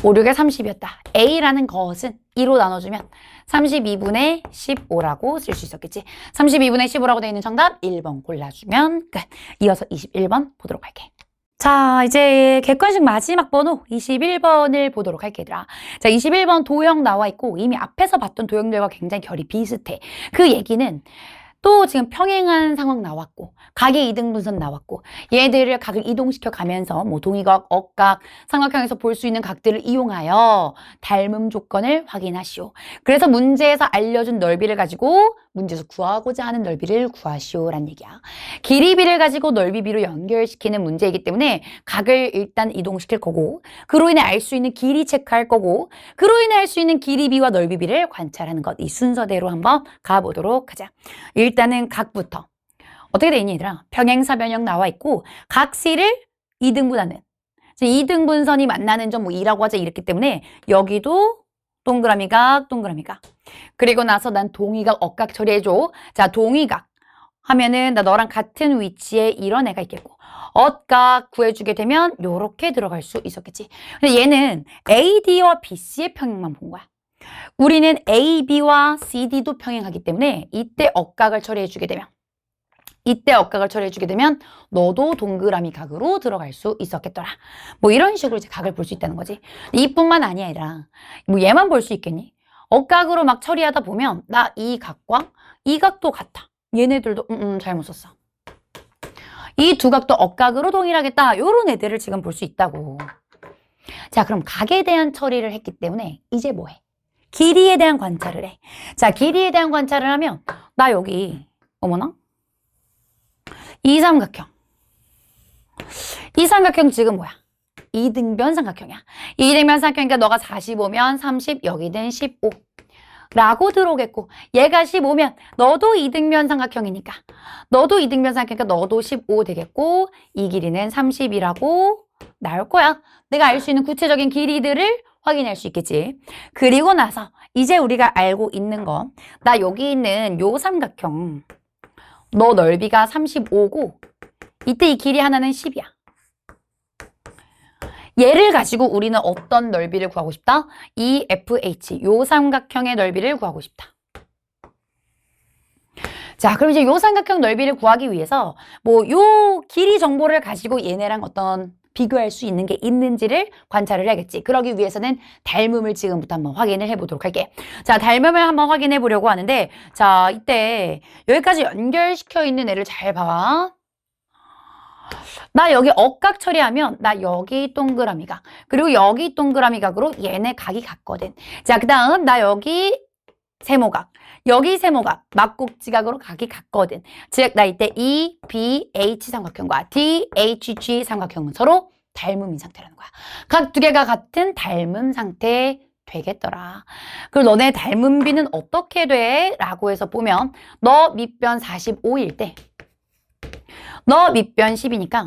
5, 6에 30이었다. A라는 것은 2로 나눠주면 32분의 15라고 쓸 수 있었겠지. 32분의 15라고 되어 있는 정답 1번 골라주면 끝. 이어서 21번 보도록 할게. 자, 이제 객관식 마지막 번호 21번을 보도록 할게, 얘들아. 자, 21번 도형 나와 있고 이미 앞에서 봤던 도형들과 굉장히 결이 비슷해. 그 얘기는 또 지금 평행한 상황 나왔고 각의 이등분선 나왔고 얘들을 각을 이동시켜 가면서 뭐 동의각, 억각, 삼각형에서 볼 수 있는 각들을 이용하여 닮음 조건을 확인하시오. 그래서 문제에서 알려준 넓이를 가지고 문제에서 구하고자 하는 넓이를 구하시오란 얘기야. 길이 비를 가지고 넓이 비로 연결시키는 문제이기 때문에 각을 일단 이동시킬 거고 그로 인해 알 수 있는 길이 체크할 거고 그로 인해 알 수 있는 길이 비와 넓이 비를 관찰하는 것. 이 순서대로 한번 가보도록 하자. 일단은 각부터. 어떻게 돼 있니 얘들아? 평행사변형 나와 있고 각C를 이등분하는 2등분선이 만나는 점 뭐 2라고 하자 이랬기 때문에 여기도 동그라미 각, 동그라미 각. 그리고 나서 난 동의각, 억각 처리해줘. 자, 동의각 하면은 나 너랑 같은 위치에 이런 애가 있겠고 억각 구해주게 되면 요렇게 들어갈 수 있었겠지. 근데 얘는 AD와 BC의 평행만 본 거야. 우리는 AB와 CD도 평행하기 때문에 이때 억각을 처리해주게 되면 너도 동그라미 각으로 들어갈 수 있었겠더라. 뭐 이런 식으로 이제 각을 볼 수 있다는 거지. 이뿐만 아니야, 얘들아. 뭐 얘만 볼 수 있겠니? 억각으로 막 처리하다 보면 나 이 각과 이 각도 같아. 얘네들도 잘못 썼어. 이 두 각도 억각으로 동일하겠다. 요런 애들을 지금 볼 수 있다고. 자, 그럼 각에 대한 처리를 했기 때문에 이제 뭐 해? 길이에 대한 관찰을 해. 자, 길이에 대한 관찰을 하면 나 여기 어머나 이 삼각형 지금 뭐야? 이등변 삼각형이야. 이등변 삼각형이니까 너가 45면 30 여기는 15 라고 들어오겠고 얘가 15면 너도 이등변 삼각형이니까 너도 15 되겠고 이 길이는 30이라고 나올 거야. 내가 알 수 있는 구체적인 길이들을 확인할 수 있겠지. 그리고 나서 이제 우리가 알고 있는 거 나 여기 있는 요 삼각형 너 넓이가 35고 이때 이 길이 하나는 10이야. 얘를 가지고 우리는 어떤 넓이를 구하고 싶다? 이 FH, 요 삼각형의 넓이를 구하고 싶다. 자, 그럼 이제 요 삼각형 넓이를 구하기 위해서 뭐 요 길이 정보를 가지고 얘네랑 어떤 비교할 수 있는 게 있는지를 관찰을 해야겠지. 그러기 위해서는 닮음을 지금부터 한번 확인을 해보도록 할게. 자, 닮음을 한번 확인해 보려고 하는데 자, 이때 여기까지 연결시켜 있는 애를 잘 봐. 나 여기 억각 처리하면 나 여기 동그라미 각 그리고 여기 동그라미 각으로 얘네 각이 같거든. 자, 그 다음 나 여기 세모각 여기 세모각 막곡지각으로 각이 같거든. 즉 나 이때 이 BH 삼각형과 DHG 삼각형은 서로 닮음인 상태라는 거야. 각 두 개가 같은 닮음 상태 되겠더라. 그리고 너네 닮음비는 어떻게 돼? 라고 해서 보면 너 밑변 45일 때 너 밑변 10이니까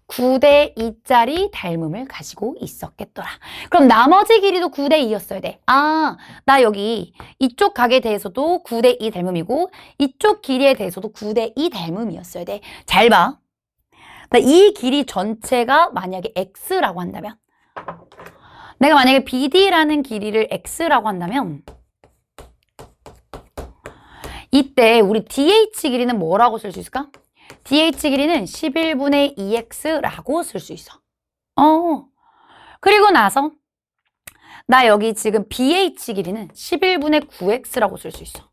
9대 2짜리 닮음을 가지고 있었겠더라. 그럼 나머지 길이도 9대 2였어야 돼. 아, 나 여기 이쪽 각에 대해서도 9대 2 닮음이고 이쪽 길이에 대해서도 9대 2 닮음이었어야 돼. 잘 봐. 이 길이 전체가 만약에 x라고 한다면 내가 만약에 BD라는 길이를 x라고 한다면 이때 우리 DH 길이는 뭐라고 쓸 수 있을까? DH 길이는 11분의 2x라고 쓸 수 있어. 그리고 나서 나 여기 지금 BH 길이는 11분의 9x라고 쓸 수 있어.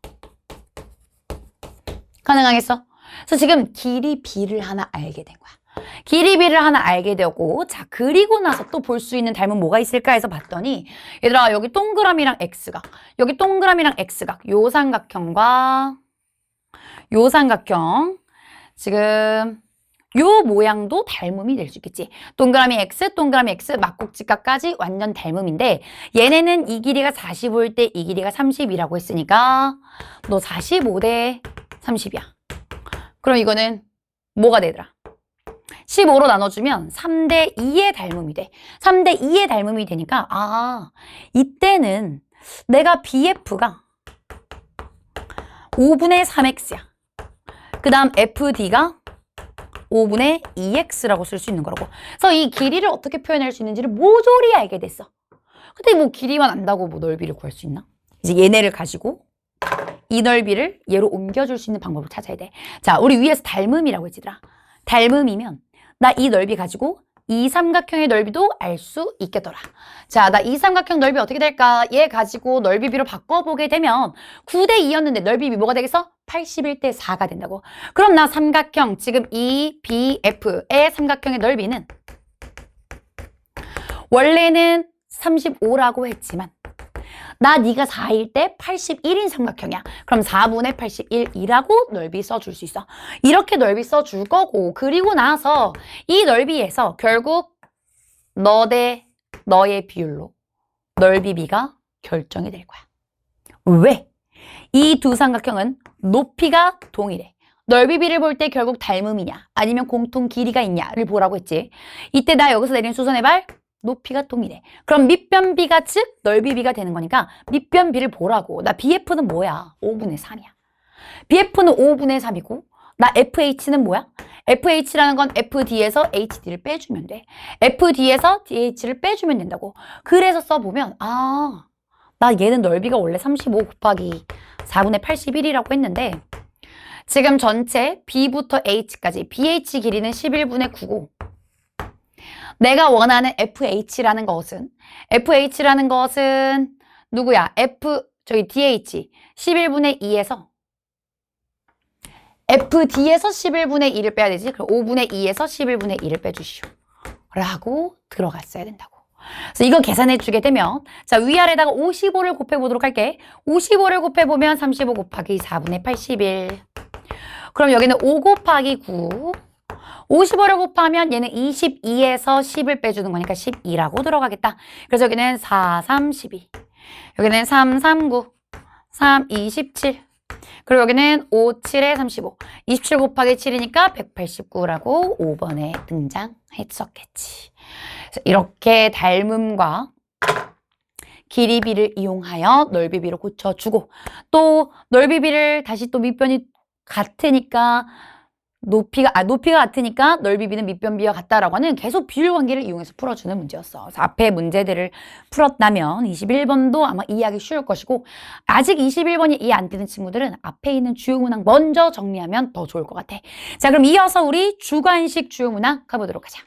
가능하겠어? 그래서 지금 길이 B를 하나 알게 된 거야. 길이 B를 하나 알게 되고 자, 그리고 나서 또 볼 수 있는 닮은 뭐가 있을까 해서 봤더니 얘들아 여기 동그라미랑 x각 여기 동그라미랑 x각 요 삼각형과 요 삼각형 지금 요 모양도 닮음이 될 수 있겠지. 동그라미 x, 막곡지각까지 완전 닮음인데 얘네는 이 길이가 45일 때 이 길이가 30이라고 했으니까 너 45대 30이야. 그럼 이거는 뭐가 되더라? 15로 나눠주면 3대 2의 닮음이 돼. 3대 2의 닮음이 되니까 아, 이때는 내가 BF가 5분의 3x야. 그 다음 FD가 5분의 2x라고 쓸 수 있는 거라고. 그래서 이 길이를 어떻게 표현할 수 있는지를 모조리 알게 됐어. 근데 뭐 길이만 안다고 뭐 넓이를 구할 수 있나? 이제 얘네를 가지고 이 넓이를 얘로 옮겨줄 수 있는 방법을 찾아야 돼. 자, 우리 위에서 닮음이라고 했지더라. 닮음이면 나 이 넓이 가지고 이 삼각형의 넓이도 알 수 있겠더라. 자, 나 이 삼각형 넓이 어떻게 될까? 얘 가지고 넓이 B로 바꿔보게 되면 9대 2였는데 넓이 B 뭐가 되겠어? 81대 4가 된다고. 그럼 나 삼각형 지금 EBF의 삼각형의 넓이는 원래는 35라고 했지만 나 네가 4일 때 81인 삼각형이야. 그럼 4분의 81이라고 넓이 써줄 수 있어. 이렇게 넓이 써줄 거고 그리고 나서 이 넓이에서 결국 너 대 너의 비율로 넓이 B가 결정이 될 거야. 왜? 이 두 삼각형은 높이가 동일해. 넓이 B를 볼 때 결국 닮음이냐 아니면 공통 길이가 있냐를 보라고 했지. 이때 나 여기서 내린 수선의 발 높이가 동일해. 그럼 밑변 B가 즉 넓이 B가 되는 거니까 밑변 B를 보라고. 나 BF는 뭐야? 5분의 3이야. BF는 5분의 3이고 나 FH는 뭐야? FH라는 건 FD에서 HD를 빼주면 돼. FD에서 DH를 빼주면 된다고. 그래서 써보면 아, 나 얘는 넓이가 원래 35 곱하기 4분의 81이라고 했는데 지금 전체 B부터 H까지 BH 길이는 11분의 9고 내가 원하는 FH라는 것은 누구야? DH 11분의 2에서 FD에서 11분의 2를 빼야 되지. 그럼 5분의 2에서 11분의 2를 빼주시오. 라고 들어갔어야 된다고. 그래서 이거 계산해 주게 되면 자 위아래다가 55를 곱해보도록 할게. 55를 곱해보면 35 곱하기 4분의 81. 그럼 여기는 5 곱하기 9. 55를 곱하면 얘는 22에서 10을 빼주는 거니까 12라고 들어가겠다. 그래서 여기는 4, 3, 12. 여기는 3, 3, 9. 3, 27. 그리고 여기는 5, 7에 35. 27 곱하기 7이니까 189라고 5번에 등장했었겠지. 그래서 이렇게 닮음과 길이 B를 이용하여 넓이 B로 고쳐주고 또 넓이 B를 다시 또 밑변이 같으니까 높이가 같으니까 넓이 B는 밑변 B와 같다라고 하는 계속 비율 관계를 이용해서 풀어주는 문제였어. 그래서 앞에 문제들을 풀었다면 21번도 아마 이해하기 쉬울 것이고 아직 21번이 이해 안 되는 친구들은 앞에 있는 주요 문항 먼저 정리하면 더 좋을 것 같아. 자, 그럼 이어서 우리 주관식 주요 문항 가보도록 하자.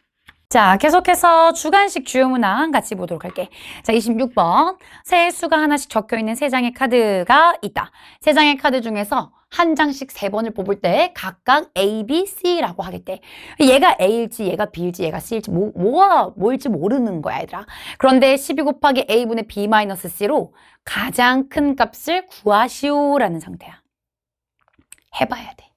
자, 계속해서 주관식 주요 문항 같이 보도록 할게. 자, 26번. 세 수가 하나씩 적혀있는 세 장의 카드가 있다. 세 장의 카드 중에서 한 장씩 세 번을 뽑을 때 각각 A, B, C라고 하겠대. 얘가 A일지, 얘가 B일지, 얘가 C일지, 뭐가 뭘지 모르는 거야, 얘들아. 그런데 12 곱하기 A분의 B-C로 가장 큰 값을 구하시오라는 상태야. 해봐야 돼.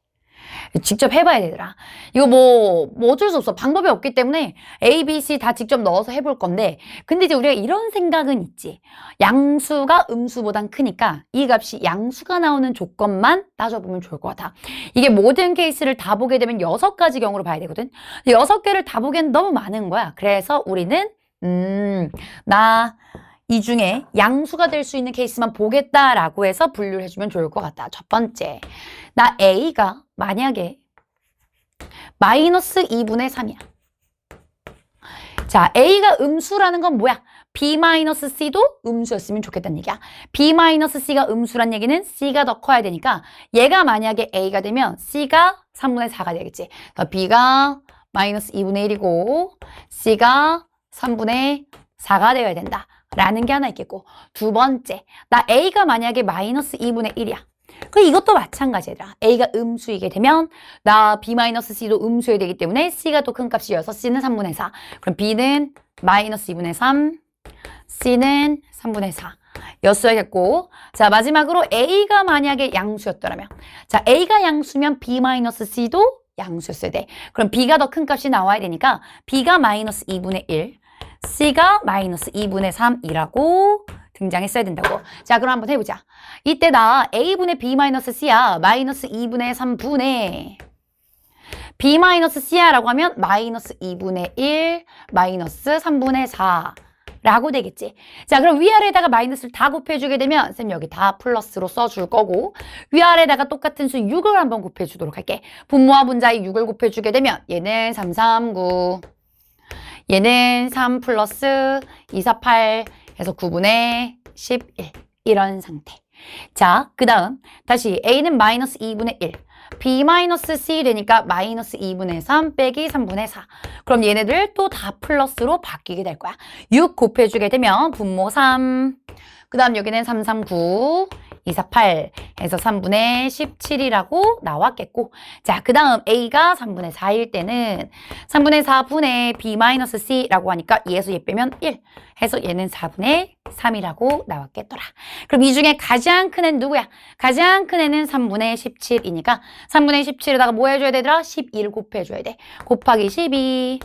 직접 해봐야 되더라. 이거 뭐 어쩔 수 없어. 방법이 없기 때문에 A, B, C 다 직접 넣어서 해볼 건데 근데 이제 우리가 이런 생각은 있지. 양수가 음수보단 크니까 이 값이 양수가 나오는 조건만 따져보면 좋을 것 같아. 이게 모든 케이스를 다 보게 되면 6가지 경우로 봐야 되거든. 6개를 다 보기엔 너무 많은 거야. 그래서 우리는 나 이 중에 양수가 될 수 있는 케이스만 보겠다라고 해서 분류를 해주면 좋을 것 같다. 첫 번째, 나 A가 만약에 마이너스 2분의 3이야. 자, A가 음수라는 건 뭐야? B-C도 음수였으면 좋겠다는 얘기야. B-C가 음수란 얘기는 C가 더 커야 되니까 얘가 만약에 A가 되면 C가 3분의 4가 되겠지. 그러니까 B가 마이너스 2분의 1이고 C가 3분의 4가 되어야 된다. 라는 게 하나 있겠고 두 번째, 나 A가 만약에 마이너스 2분의 1이야. 그럼 이것도 마찬가지야. A가 음수이게 되면 나 B-C도 음수여야 되기 때문에 C가 더 큰 값이어서 C는 3분의 4. 그럼 B는 마이너스 2분의 3, C는 3분의 4. 였어야겠고 자 마지막으로 A가 만약에 양수였더라면 자 A가 양수면 B-C도 양수였어야 돼. 그럼 B가 더 큰 값이 나와야 되니까 B가 마이너스 2분의 1 C가 마이너스 2분의 3이라고 등장했어야 된다고. 자, 그럼 한번 해보자. 이때 나 A분의 B-C야. 마이너스 2분의 3분의 B-C야 라고 하면 마이너스 2분의 1 마이너스 3분의 4 라고 되겠지. 자, 그럼 위아래에다가 마이너스를 다 곱해주게 되면 쌤 여기 다 플러스로 써줄 거고 위아래에다가 똑같은 수 6을 한번 곱해주도록 할게. 분모와 분자에 6을 곱해주게 되면 얘는 3, 3, 9 얘는 3 플러스 2, 4, 8 해서 9분의 11 이런 상태. 자, 그 다음 다시 A는 마이너스 2분의 1 b-c 되니까 마이너스 2분의 3 빼기 3분의 4. 그럼 얘네들 또 다 플러스로 바뀌게 될 거야. 6 곱해주게 되면 분모 3. 그 다음 여기는 3, 3, 9, 2, 4, 8 해서 3분의 17이라고 나왔겠고. 자, 그 다음 A가 3분의 4일 때는 3분의 4분의 B-C라고 하니까 얘에서 얘 빼면 1 해서 얘는 4분의 3이라고 나왔겠더라. 그럼 이 중에 가장 큰 애는 누구야? 가장 큰 애는 3분의 17이니까 3분의 17에다가 뭐 해줘야 되더라? 11 곱해줘야 돼. 곱하기 12.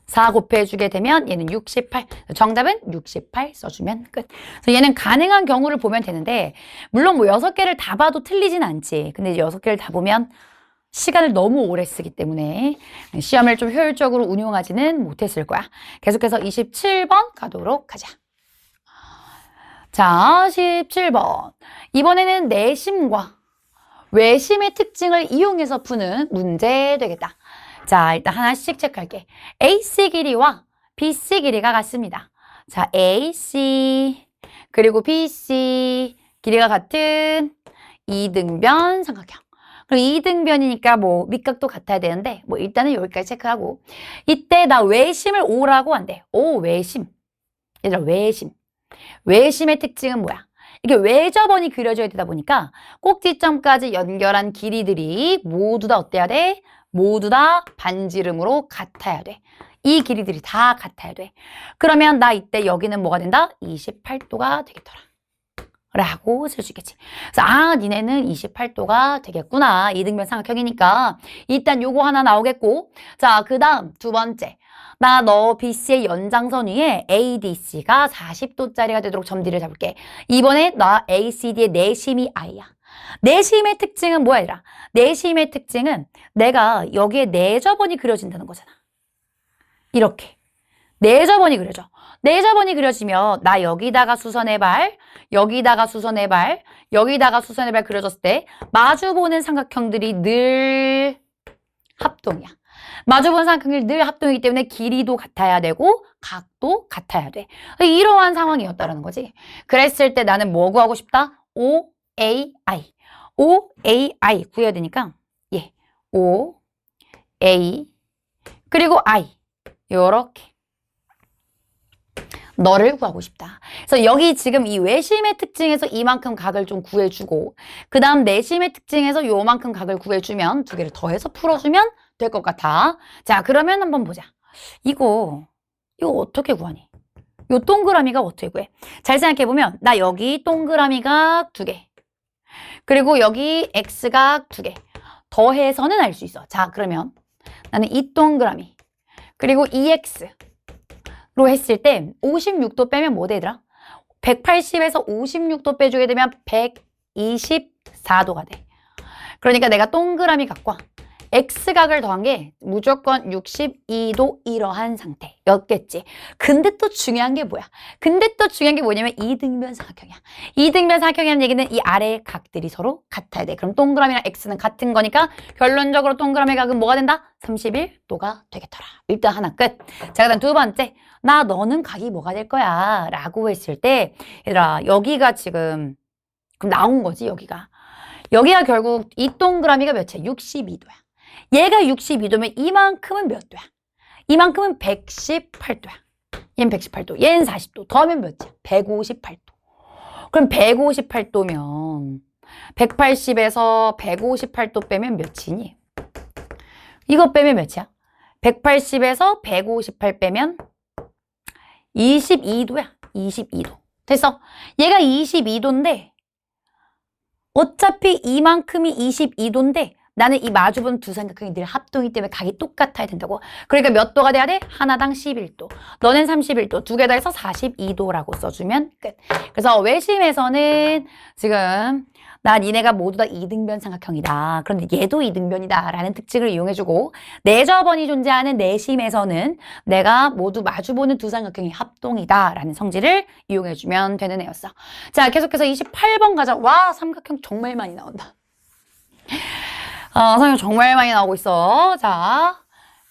4 곱해주게 되면 얘는 68. 정답은 68 써주면 끝. 그래서 얘는 가능한 경우를 보면 되는데 물론 뭐 6개를 다 봐도 틀리진 않지. 근데 이제 6개를 다 보면 시간을 너무 오래 쓰기 때문에 시험을 좀 효율적으로 운용하지는 못했을 거야. 계속해서 27번 가도록 하자. 자, 17번. 이번에는 내심과 외심의 특징을 이용해서 푸는 문제 되겠다. 자, 일단 하나씩 체크할게. AC 길이와 BC 길이가 같습니다. 자, AC 그리고 BC 길이가 같은 이등변 삼각형. 그럼 이등변이니까 뭐 밑각도 같아야 되는데 뭐 일단은 여기까지 체크하고 이때 나 외심을 O라고 한대. O 외심. 얘들아 외심. 외심의 특징은 뭐야? 이게 외접원이 그려져야 되다 보니까 꼭지점까지 연결한 길이들이 모두 다 어때야 돼? 모두 다 반지름으로 같아야 돼. 이 길이들이 다 같아야 돼. 그러면 나 이때 여기는 뭐가 된다? 28도가 되겠더라. 라고 쓸 수 있겠지. 그래서 아, 니네는 28도가 되겠구나. 이등변 삼각형이니까 일단 요거 하나 나오겠고. 자, 그 다음 두 번째. 나 너 BC의 연장선 위에 ADC가 40도짜리가 되도록 점D를 잡을게. 이번에 나 ACD의 내심이 I야. 내심의 특징은 뭐야, 얘들아? 내심의 특징은 내가 여기에 내접원이 그려진다는 거잖아. 이렇게. 내접원이 그려져. 내접원이 그려지면 나 여기다가 수선의 발, 여기다가 수선의 발, 여기다가 수선의 발 그려졌을 때 마주보는 삼각형들이 늘 합동이야. 마주보는 삼각형들이 늘 합동이기 때문에 길이도 같아야 되고 각도 같아야 돼. 이러한 상황이었다는 거지. 그랬을 때 나는 뭐 구하고 싶다? OAI. OAI 구해야 되니까 예, O, A, 그리고 I 요렇게 너를 구하고 싶다. 그래서 여기 지금 이 외심의 특징에서 이만큼 각을 좀 구해주고 그 다음 내심의 특징에서 요만큼 각을 구해주면 두 개를 더해서 풀어주면 될 것 같아. 자, 그러면 한번 보자. 이거 어떻게 구하니? 요 동그라미가 어떻게 구해? 잘 생각해보면 나 여기 동그라미가 2개 그리고 여기 X각 2개 더해서는 알 수 있어. 자, 그러면 나는 이 동그라미 그리고 EX로 했을 때 56도 빼면 뭐 되더라? 180에서 56도 빼주게 되면 124도가 돼. 그러니까 내가 동그라미 각과 X각을 더한 게 무조건 62도 이러한 상태였겠지. 근데 또 중요한 게 뭐야? 근데 또 중요한 게 뭐냐면 이등변 삼각형이야. 이등변 삼각형이라는 얘기는 이 아래의 각들이 서로 같아야 돼. 그럼 동그라미랑 X는 같은 거니까 결론적으로 동그라미 각은 뭐가 된다? 31도가 되겠더라. 일단 하나 끝. 자, 그다음 두 번째. 나 너는 각이 뭐가 될 거야? 라고 했을 때 얘들아 여기가 지금 그럼 나온 거지 여기가. 여기가 결국 이 동그라미가 몇이야? 62도야. 얘가 62도면 이만큼은 몇 도야? 이만큼은 118도야. 얘는 118도, 얘는 40도. 더하면 몇이야? 158도. 그럼 158도면 180에서 158도 빼면 몇이니? 이거 빼면 몇이야? 180에서 158 빼면 22도야. 22도. 됐어. 얘가 22도인데 어차피 이만큼이 22도인데 나는 이 마주본 두 삼각형이 늘 합동이기 때문에 각이 똑같아야 된다고. 그러니까 몇 도가 돼야 돼? 하나당 11도. 너는 31도. 두 개 다 해서 42도라고 써주면 끝. 그래서 외심에서는 지금 나 니네가 모두 다 이등변 삼각형이다. 그런데 얘도 이등변이다 라는 특징을 이용해주고 내접원이 존재하는 내심에서는 내가 모두 마주보는 두 삼각형이 합동이다 라는 성질을 이용해주면 되는 애였어. 자, 계속해서 28번 가자. 와, 삼각형 정말 많이 나온다. 삼각형 정말 많이 나오고 있어. 자,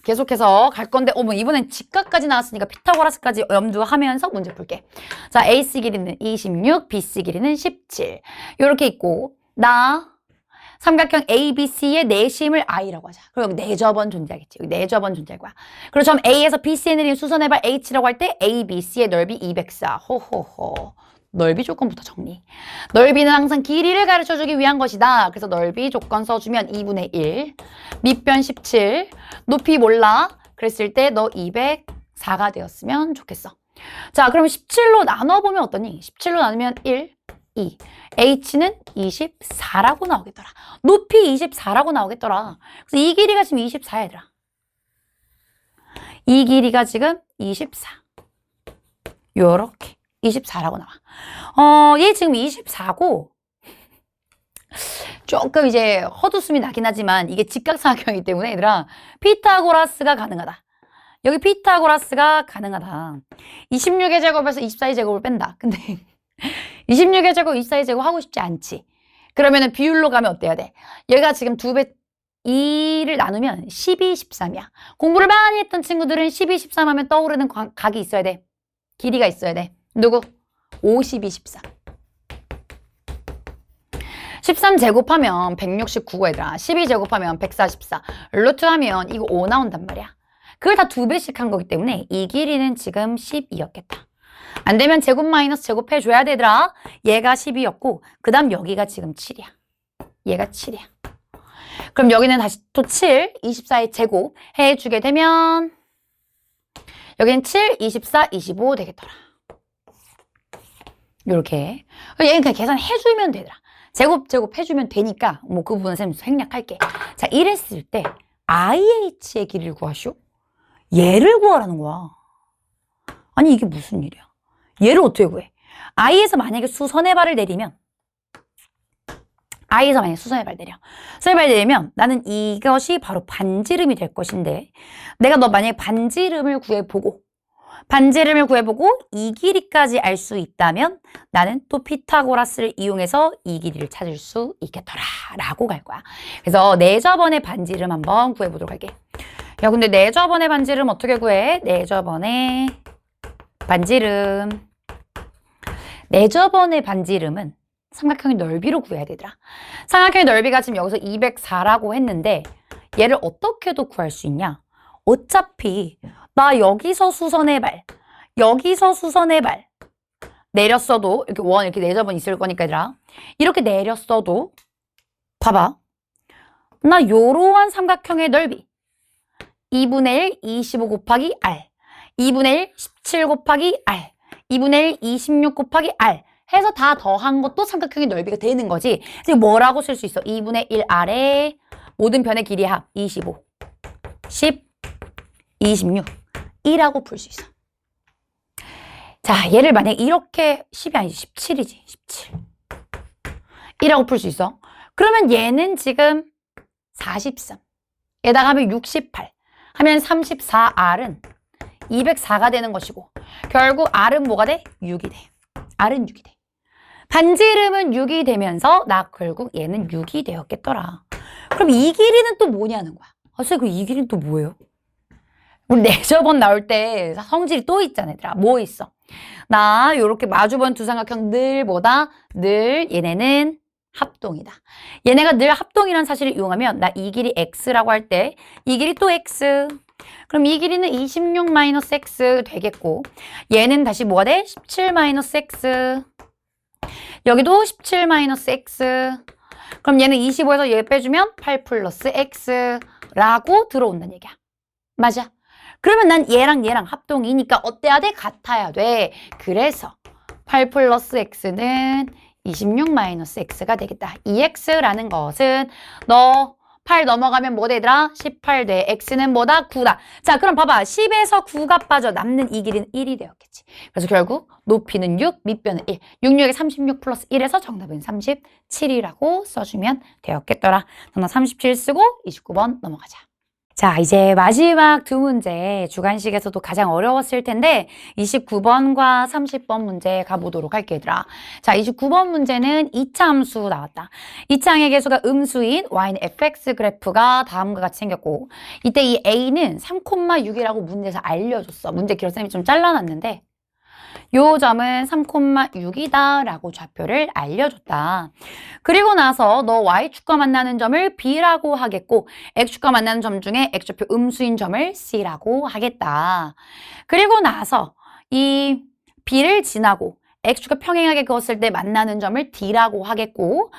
계속해서 갈 건데, 어머, 이번엔 직각까지 나왔으니까 피타고라스까지 염두하면서 문제 풀게. 자, AC 길이는 26, BC 길이는 17. 요렇게 있고, 나 삼각형 ABC의 내심을 I라고 하자. 그럼 내접원 존재하겠지. 여기 내접원 존재할 거야. 그리고 점 A에서 BC에 내린 수선의 발 H라고 할 때 ABC의 넓이 204. 호호호. 넓이 조건부터 정리. 넓이는 항상 길이를 가르쳐주기 위한 것이다. 그래서 넓이 조건 써주면 2분의 1, 밑변 17, 높이 몰라. 그랬을 때 너 204가 되었으면 좋겠어. 자, 그럼 17로 나눠보면 어떠니? 17로 나누면 1, 2. H는 24라고 나오겠더라. 높이 24라고 나오겠더라. 그래서 이 길이가 지금 24야, 얘들아. 이 길이가 지금 24. 요렇게 24라고 나와. 얘 지금 24고 조금 이제 헛웃음이 나긴 하지만 이게 직각삼각형이기 때문에 얘들아 피타고라스가 가능하다. 여기 피타고라스가 가능하다. 26의 제곱에서 24의 제곱을 뺀다. 근데 26의 제곱, 24의 제곱 하고 싶지 않지. 그러면은 비율로 가면 어때야 돼? 얘가 지금 2배, 2를 나누면 12, 13이야. 공부를 많이 했던 친구들은 12, 13 하면 떠오르는 각이 있어야 돼. 길이가 있어야 돼. 누구? 52, 14. 13 제곱하면 169가 얘들아. 12 제곱하면 144. 루트 하면 이거 5 나온단 말이야. 그걸 다 2배씩 한 거기 때문에 이 길이는 지금 12였겠다. 안 되면 제곱 마이너스 제곱 해줘야 되더라. 얘가 12였고 그 다음 여기가 지금 7이야. 얘가 7이야. 그럼 여기는 다시 또 7, 24의 제곱 해주게 되면 여기는 7, 24, 25 되겠더라. 요렇게. 얘는 그냥 계산해주면 되더라. 제곱 해주면 되니까 뭐 그 부분은 쌤 생략할게. 자, 이랬을 때 IH의 길이를 구하시오. 얘를 구하라는 거야. 아니 이게 무슨 일이야. 얘를 어떻게 구해? I에서 만약에 수선의 발을 내리면 I에서 만약에 수선의 발 내려. 수선의 발 내리면 나는 이것이 바로 반지름이 될 것인데 내가 너 만약에 반지름을 구해보고 이 길이까지 알 수 있다면 나는 또 피타고라스를 이용해서 이 길이를 찾을 수 있겠더라 라고 갈 거야. 그래서 내접원의 반지름 한번 구해보도록 할게. 야 근데 내접원의 반지름 어떻게 구해? 내접원의 반지름은 삼각형의 넓이로 구해야 되더라. 삼각형의 넓이가 지금 여기서 204라고 했는데 얘를 어떻게도 구할 수 있냐? 어차피 나 여기서 수선의 발 내렸어도 이렇게 원 이렇게 내접은 있을 거니까 얘들아 이렇게 내렸어도 봐봐 나 요러한 삼각형의 넓이 2분의 1 25 곱하기 R 2분의 1 17 곱하기 R 2분의 1 26 곱하기 R 해서 다 더한 것도 삼각형의 넓이가 되는 거지. 지금 뭐라고 쓸 수 있어? 2분의 1 R에 모든 변의 길이 합 25 10 26 2라고 풀 수 있어. 자, 얘를 만약에 이렇게 10이 아니지 17이지 17 2라고 풀 수 있어. 그러면 얘는 지금 43 에다가 하면 68 하면 34R은 204가 되는 것이고 결국 R은 뭐가 돼? 6이 돼. R은 6이 돼. 반지름은 6이 되면서 나 결국 얘는 6이 되었겠더라. 그럼 이 길이는 또 뭐냐는 거야. 선생님 그 이 길이는 또 뭐예요? 우리 내접원 나올 때 성질이 또 있잖아 얘들아. 뭐 있어? 나 요렇게 마주본 두 삼각형 늘 얘네는 합동이다. 얘네가 늘 합동이라는 사실을 이용하면 나 이 길이 x라고 할 때 이 길이 또 x. 그럼 이 길이는 26-x 되겠고 얘는 다시 뭐가 돼? 17-x. 여기도 17-x. 그럼 얘는 25에서 얘 빼주면 8 플러스 x라고 들어온다는 얘기야. 맞아. 그러면 난 얘랑 합동이니까 어때야 돼? 같아야 돼. 그래서 8 플러스 x는 26-x가 되겠다. 이 x라는 것은 너 8 넘어가면 뭐 되더라? 18 돼. x는 뭐다? 9다. 자, 그럼 봐봐. 10에서 9가 빠져 남는 이 길이는 1이 되었겠지. 그래서 결국 높이는 6, 밑변은 1. 66에 36 플러스 1에서 정답은 37이라고 써주면 되었겠더라. 정답 37 쓰고 29번 넘어가자. 자, 이제 마지막 두 문제 주관식에서도 가장 어려웠을 텐데 29번과 30번 문제 가보도록 할게 얘들아. 자, 29번 문제는 2차 함수 나왔다. 2차 항의 계수가 음수인 y는 fx 그래프가 다음과 같이 생겼고 이때 이 a는 3,6이라고 문제에서 알려줬어. 문제 기록 쌤이 좀 잘라놨는데 요 점은 3,6이다 라고 좌표를 알려줬다. 그리고 나서 너 y축과 만나는 점을 b라고 하겠고 x축과 만나는 점 중에 x좌표 음수인 점을 c라고 하겠다. 그리고 나서 이 b를 지나고 x축과 평행하게 그었을 때 만나는 점을 d라고 하겠고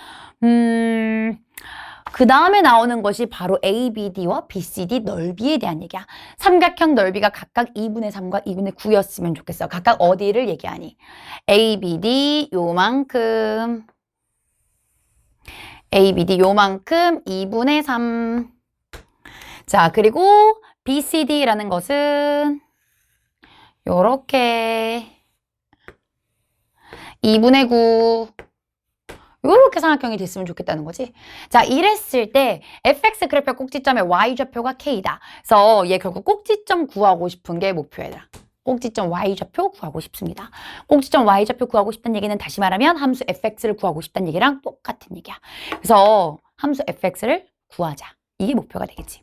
그 다음에 나오는 것이 바로 ABD와 BCD 넓이에 대한 얘기야. 삼각형 넓이가 각각 2분의 3과 2분의 9였으면 좋겠어. 각각 어디를 얘기하니? ABD 요만큼, ABD 요만큼 2분의 3. 자, 그리고 BCD라는 것은 요렇게 2분의 9. 요렇게 삼각형이 됐으면 좋겠다는 거지. 자, 이랬을 때 fx 그래프의 꼭지점의 y좌표가 k다. 그래서 얘 결국 꼭지점 구하고 싶은 게 목표야. 꼭지점 y좌표 구하고 싶습니다. 꼭지점 y좌표 구하고 싶다는 얘기는 다시 말하면 함수 fx를 구하고 싶다는 얘기랑 똑같은 얘기야. 그래서 함수 fx를 구하자. 이게 목표가 되겠지.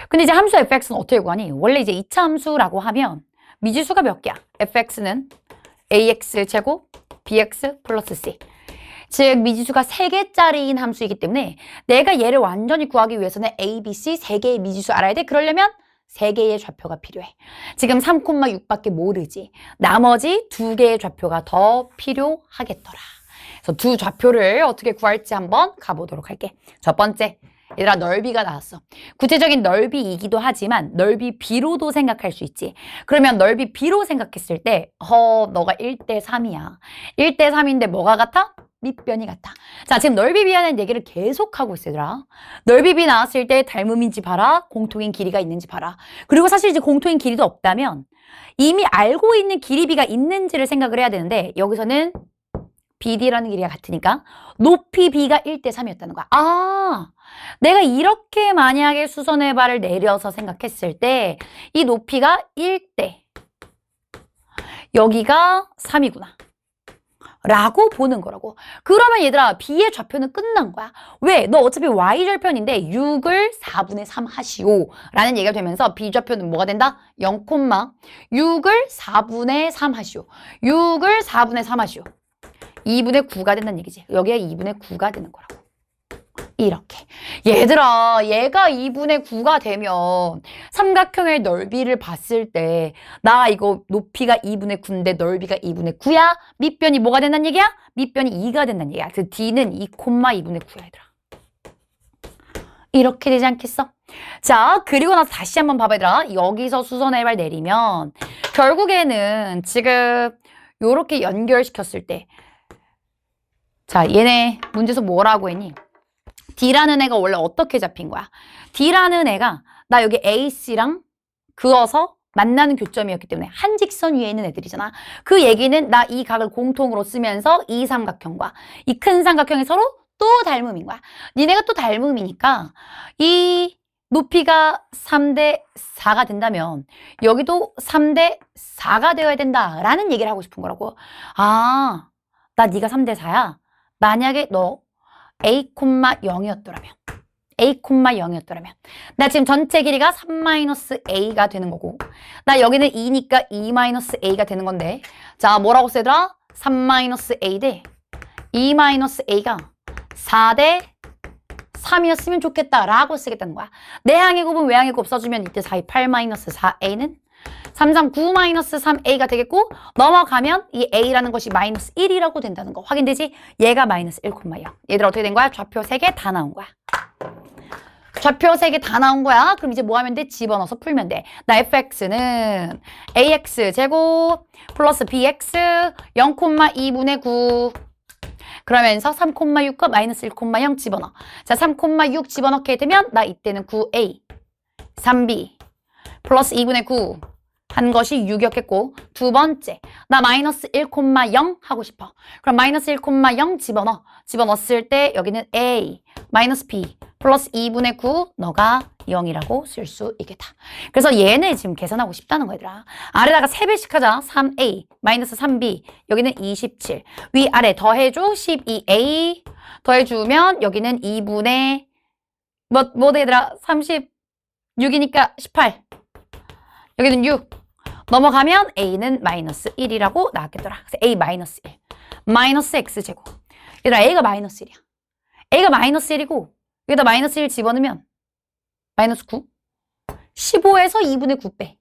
근데 이제 함수 fx는 어떻게 구하니? 원래 이제 2차 함수라고 하면 미지수가 몇 개야? fx는 ax 제곱 bx 플러스 c. 즉 미지수가 3개짜리인 함수이기 때문에 내가 얘를 완전히 구하기 위해서는 a, b, c 3개의 미지수 알아야 돼. 그러려면 3개의 좌표가 필요해. 지금 3,6밖에 모르지. 나머지 2개의 좌표가 더 필요하겠더라. 그래서 두 좌표를 어떻게 구할지 한번 가보도록 할게. 첫 번째, 얘들아 넓이가 나왔어. 구체적인 넓이이기도 하지만 넓이 b로도 생각할 수 있지. 그러면 넓이 b로 생각했을 때 너가 1대 3이야. 1대 3인데 뭐가 같아? 밑변이 같아. 자, 지금 넓이 비하는 얘기를 계속하고 있어, 얘들아. 넓이 비 나왔을 때 닮음인지 봐라. 공통인 길이가 있는지 봐라. 그리고 사실 이제 공통인 길이도 없다면 이미 알고 있는 길이 비가 있는지를 생각을 해야 되는데 여기서는 BD라는 길이가 같으니까 높이 B가 1대 3이었다는 거야. 아, 내가 이렇게 만약에 수선의 발을 내려서 생각했을 때 이 높이가 1대 여기가 3이구나. 라고 보는 거라고. 그러면 얘들아 B의 좌표는 끝난 거야. 왜? 너 어차피 Y절편인데 6을 4분의 3 하시오 라는 얘기가 되면서 B좌표는 뭐가 된다? 0,6을 4분의 3 하시오. 6을 4분의 3 하시오. 2분의 9가 된다는 얘기지. 여기가 2분의 9가 되는 거라고. 이렇게. 얘들아, 얘가 2분의 9가 되면 삼각형의 넓이를 봤을 때 나 이거 높이가 2분의 9인데 넓이가 2분의 9야? 밑변이 뭐가 된다는 얘기야? 밑변이 2가 된다는 얘기야. 그 D는 2,2분의 9야, 얘들아. 이렇게 되지 않겠어? 자, 그리고 나서 다시 한번 봐봐, 얘들아. 여기서 수선의 발 내리면 결국에는 지금 요렇게 연결시켰을 때 자, 얘네 문제에서 뭐라고 했니? D라는 애가 원래 어떻게 잡힌 거야? D라는 애가 나 여기 AC랑 그어서 만나는 교점이었기 때문에 한 직선 위에 있는 애들이잖아. 그 얘기는 나 이 각을 공통으로 쓰면서 이 삼각형과 이 큰 삼각형이 서로 또 닮음인 거야. 니네가 또 닮음이니까 이 높이가 3대 4가 된다면 여기도 3대 4가 되어야 된다라는 얘기를 하고 싶은 거라고. 아, 나 네가 3대 4야. 만약에 너 a,0이었더라면 a,0이었더라면 나 지금 전체 길이가 3-a가 되는 거고 나 여기는 2니까 2-a가 되는 건데 자 뭐라고 쓰더라? 3-a 대 2-a가 4대 3이었으면 좋겠다 라고 쓰겠다는 거야. 내항의 곱은 외항의 곱 써주면 이때 4이 8-4a는 3, 3, 9-3a가 되겠고 넘어가면 이 a라는 것이 마이너스 1이라고 된다는 거 확인되지? 얘가 마이너스 1,0. 얘들 어떻게 된 거야? 좌표 3개 다 나온 거야. 좌표 3개 다 나온 거야. 그럼 이제 뭐 하면 돼? 집어넣어서 풀면 돼. 나 fx는 ax 제곱 플러스 bx 0,2분의 9 그러면서 3,6과 마이너스 1,0 집어넣어. 자, 3,6 집어넣게 되면 나 이때는 9a 3b 플러스 2분의 9 한 것이 6이었겠고 두 번째 나 마이너스 1,0 하고 싶어. 그럼 마이너스 1,0 집어넣어. 집어넣었을 때 여기는 a 마이너스 b 플러스 2분의 9 너가 0이라고 쓸 수 있겠다. 그래서 얘네 지금 계산하고 싶다는 거야, 얘들아. 아래다가 3배씩 하자. 3a 마이너스 3b 여기는 27 위아래 더해줘 12a 더해주면 여기는 2분의 뭐 얘들아 36이니까 18 여기는 6 넘어가면 a는 마이너스 1이라고 나왔겠더라. 그래서 a 마이너스 1. 마이너스 x제곱. 얘들아, a가 마이너스 1이야. a가 마이너스 1이고 여기다 마이너스 1 집어넣으면 마이너스 9. 15에서 2분의 9 빼.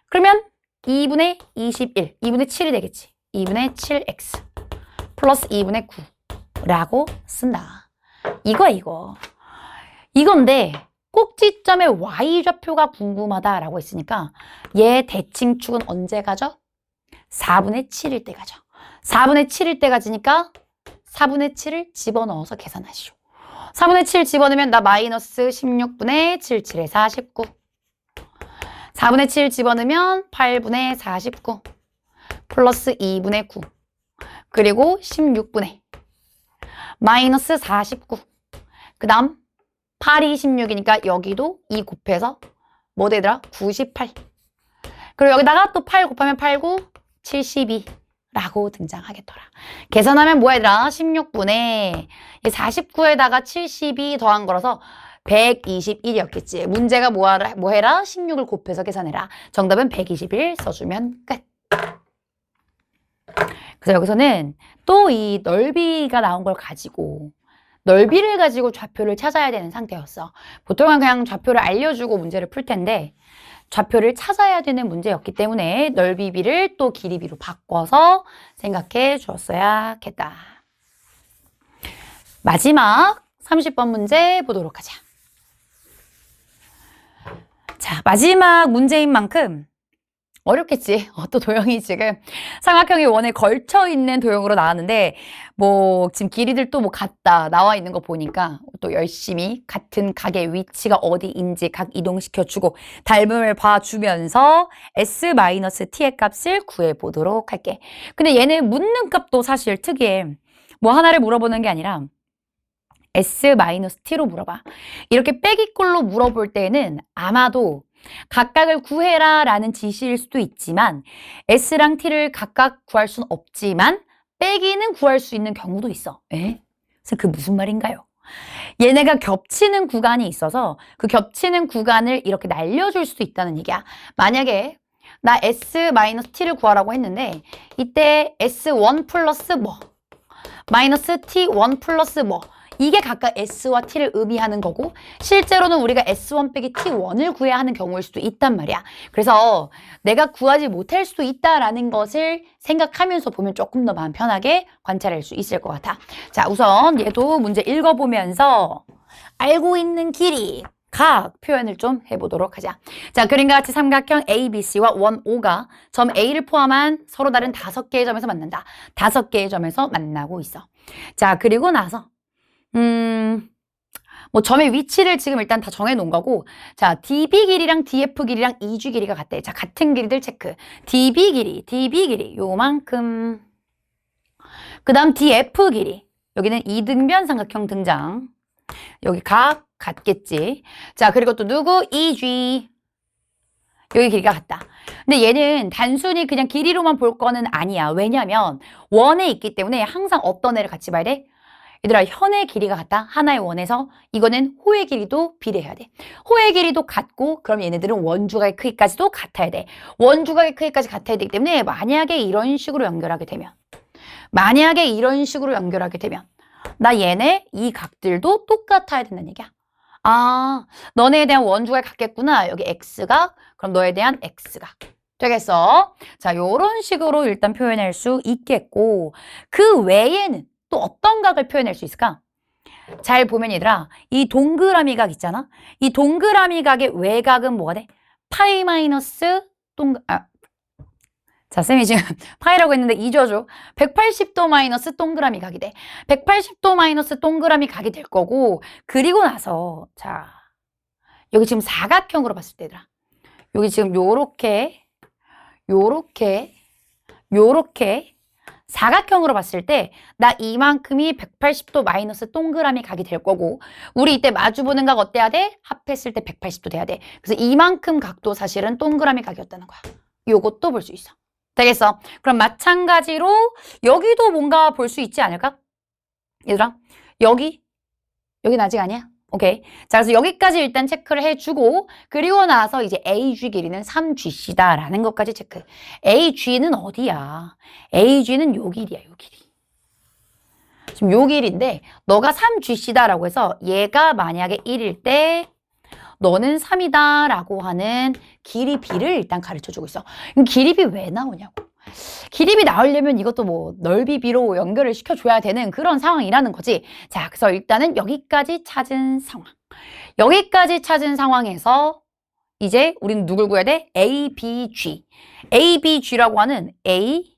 그러면 2분의 21, 2분의 7이 되겠지. 2분의 7x 플러스 2분의 9라고 쓴다. 이거. 이건데 꼭지점의 y좌표가 궁금하다라고 했으니까 얘 대칭축은 언제 가죠? 4분의 7일 때 가죠. 4분의 7일 때 가지니까 4분의 7을 집어넣어서 계산하시오. 4분의 7 집어넣으면 나 마이너스 16분의 77에 49. 4분의 7 집어넣으면 8분의 49 플러스 2분의 9 그리고 16분의 마이너스 49. 그 다음 8이 16이니까 여기도 2 곱해서 뭐 되더라? 98. 그리고 여기다가 또 8 곱하면 8, 9, 72라고 등장하겠더라. 계산하면 뭐 얘들아? 16분의 49에다가 72 더한 거라서 121이었겠지. 문제가 뭐 해라? 16을 곱해서 계산해라. 정답은 121 써주면 끝. 그래서 여기서는 또 이 넓이가 나온 걸 가지고 넓이를 가지고 좌표를 찾아야 되는 상태였어. 보통은 그냥 좌표를 알려주고 문제를 풀 텐데 좌표를 찾아야 되는 문제였기 때문에 넓이비를 또 길이비로 바꿔서 생각해 주었어야겠다. 마지막 30번 문제 보도록 하자. 자, 마지막 문제인 만큼 어렵겠지. 또 도형이 지금 삼각형의 원에 걸쳐 있는 도형으로 나왔는데 뭐 지금 길이들 또 뭐 같다 나와 있는 거 보니까 또 열심히 같은 각의 위치가 어디인지 각 이동시켜주고 닮음을 봐주면서 S-t의 값을 구해보도록 할게. 근데 얘는 묻는 값도 사실 특이해. 뭐 하나를 물어보는 게 아니라 S-t로 물어봐. 이렇게 빼기꼴로 물어볼 때는 아마도 각각을 구해라 라는 지시일 수도 있지만 S랑 T를 각각 구할 수는 없지만 빼기는 구할 수 있는 경우도 있어. 에? 그래서 그게 무슨 말인가요? 얘네가 겹치는 구간이 있어서 그 겹치는 구간을 이렇게 날려줄 수도 있다는 얘기야. 만약에 나 S-t를 구하라고 했는데 이때 S1 플러스 뭐 마이너스 T1 플러스 뭐 이게 각각 S와 T를 의미하는 거고 실제로는 우리가 S1 빼기 T1을 구해야 하는 경우일 수도 있단 말이야. 그래서 내가 구하지 못할 수도 있다라는 것을 생각하면서 보면 조금 더 마음 편하게 관찰할 수 있을 것 같아. 자, 우선 얘도 문제 읽어보면서 알고 있는 길이 각 표현을 좀 해보도록 하자. 자, 그림과 같이 삼각형 ABC와 원 O가 점 A를 포함한 서로 다른 5개의 점에서 만난다. 5개의 점에서 만나고 있어. 자, 그리고 나서 뭐 점의 위치를 지금 일단 다 정해 놓은 거고 자, DB 길이랑 DF 길이랑 EG 길이가 같대. 자, 같은 길이들 체크. DB 길이 요만큼. 그 다음 DF 길이. 여기는 이등변 삼각형 등장. 여기 각 같겠지. 자, 그리고 또 누구? EG. 여기 길이가 같다. 근데 얘는 단순히 그냥 길이로만 볼 거는 아니야. 왜냐면 원에 있기 때문에 항상 어떤 애를 같이 봐야 돼? 얘들아, 현의 길이가 같다. 하나의 원에서 이거는 호의 길이도 비례해야 돼. 호의 길이도 같고 그럼 얘네들은 원주각의 크기까지도 같아야 돼. 원주각의 크기까지 같아야 되기 때문에 만약에 이런 식으로 연결하게 되면 나 얘네 이 각들도 똑같아야 된다는 얘기야. 아, 너네에 대한 원주각이 같겠구나. 여기 X각, 그럼 너에 대한 X각. 되겠어? 자, 요런 식으로 일단 표현할 수 있겠고 그 외에는 또 어떤 각을 표현할 수 있을까? 잘 보면 얘들아, 이 동그라미 각 있잖아? 이 동그라미 각의 외곽은 뭐가 돼? 파이 마이너스 자, 쌤이 지금 파이라고 했는데 잊어줘. 180도 마이너스 동그라미 각이 돼. 180도 마이너스 동그라미 각이 될 거고 그리고 나서 자, 여기 지금 사각형으로 봤을 때 얘들아. 여기 지금 요렇게 사각형으로 봤을 때 나 이만큼이 180도 마이너스 동그라미 각이 될 거고 우리 이때 마주보는 각 어때야 돼? 합했을 때 180도 돼야 돼. 그래서 이만큼 각도 사실은 동그라미 각이었다는 거야. 요것도 볼 수 있어. 되겠어? 그럼 마찬가지로 여기도 뭔가 볼 수 있지 않을까? 얘들아, 여기는 아직 아니야. 오케이. 자, 그래서 여기까지 일단 체크를 해주고, 그리고 나서 이제 AG 길이는 3GC다라는 것까지 체크. AG는 어디야? AG는 요 길이야, 요 길이. 지금 요 길인데, 너가 3GC다라고 해서 얘가 만약에 1일 때, 너는 3이다 라고 하는 길이 B를 일단 가르쳐주고 있어. 그럼 길이 B 왜 나오냐고. 길이 B 나오려면 이것도 뭐 넓이 B로 연결을 시켜줘야 되는 그런 상황이라는 거지. 자, 그래서 일단은 여기까지 찾은 상황. 여기까지 찾은 상황에서 이제 우리는 누굴 구해야 돼? A, B, G. A, B, G라고 하는 A,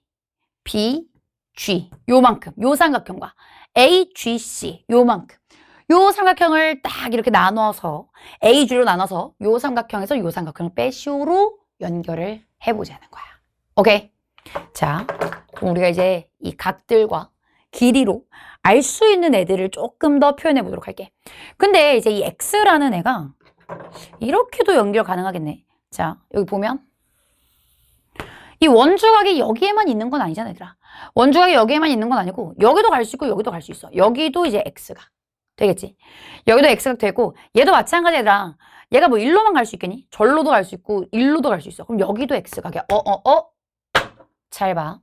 B, G. 요만큼. 요 삼각형과 A, G, C. 요만큼. 요 삼각형을 딱 이렇게 나눠서 AG로 나눠서 요 삼각형에서 요 삼각형을 빼시오로 연결을 해보자는 거야. 오케이? 자, 그럼 우리가 이제 이 각들과 길이로 알 수 있는 애들을 조금 더 표현해 보도록 할게. 근데 이제 이 X라는 애가 이렇게도 연결 가능하겠네. 자, 여기 보면 이 원주각이 여기에만 있는 건 아니잖아, 얘들아. 원주각이 여기에만 있는 건 아니고 여기도 갈 수 있고 여기도 갈 수 있어. 여기도 이제 X가 되겠지. 여기도 X가 되고 얘도 마찬가지야. 얘가 뭐 일로만 갈 수 있겠니? 절로도 갈 수 있고 일로도 갈 수 있어. 그럼 여기도 X각이야. 잘 봐.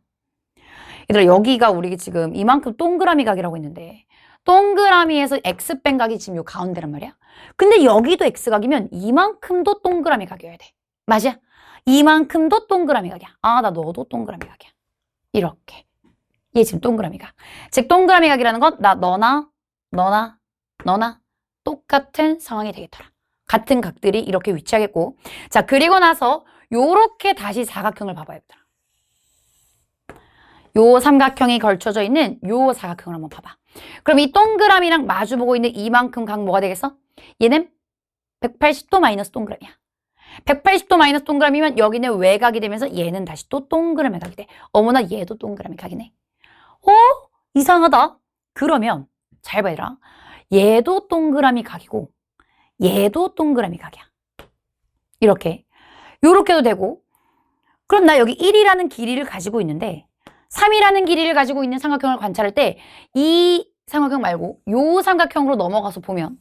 얘들아, 여기가 우리 지금 이만큼 동그라미 각이라고 했는데 동그라미에서 X 뺀 각이 지금 요 가운데란 말이야. 근데 여기도 X각이면 이만큼도 동그라미 각이어야 돼. 맞아? 이만큼도 동그라미 각이야. 아, 나 너도 동그라미 각이야. 이렇게. 얘 지금 동그라미 각. 즉 동그라미 각이라는 건 나 너나 똑같은 상황이 되겠더라. 같은 각들이 이렇게 위치하겠고. 자, 그리고 나서 요렇게 다시 사각형을 봐봐야 되더라. 요 삼각형이 걸쳐져 있는 요 사각형을 한번 봐봐. 그럼 이 동그라미랑 마주보고 있는 이만큼 각 뭐가 되겠어? 얘는 180도 마이너스 동그라미야. 180도 마이너스 동그라미면 여기는 외곽이 되면서 얘는 다시 또 동그라미 각이 돼. 어머나 얘도 동그라미 각이네. 이상하다. 그러면 잘 봐라. 얘도 동그라미 각이고 얘도 동그라미 각이야. 이렇게. 요렇게도 되고. 그럼 나 여기 1이라는 길이를 가지고 있는데 3이라는 길이를 가지고 있는 삼각형을 관찰할 때 이 삼각형 말고 요 삼각형으로 넘어가서 보면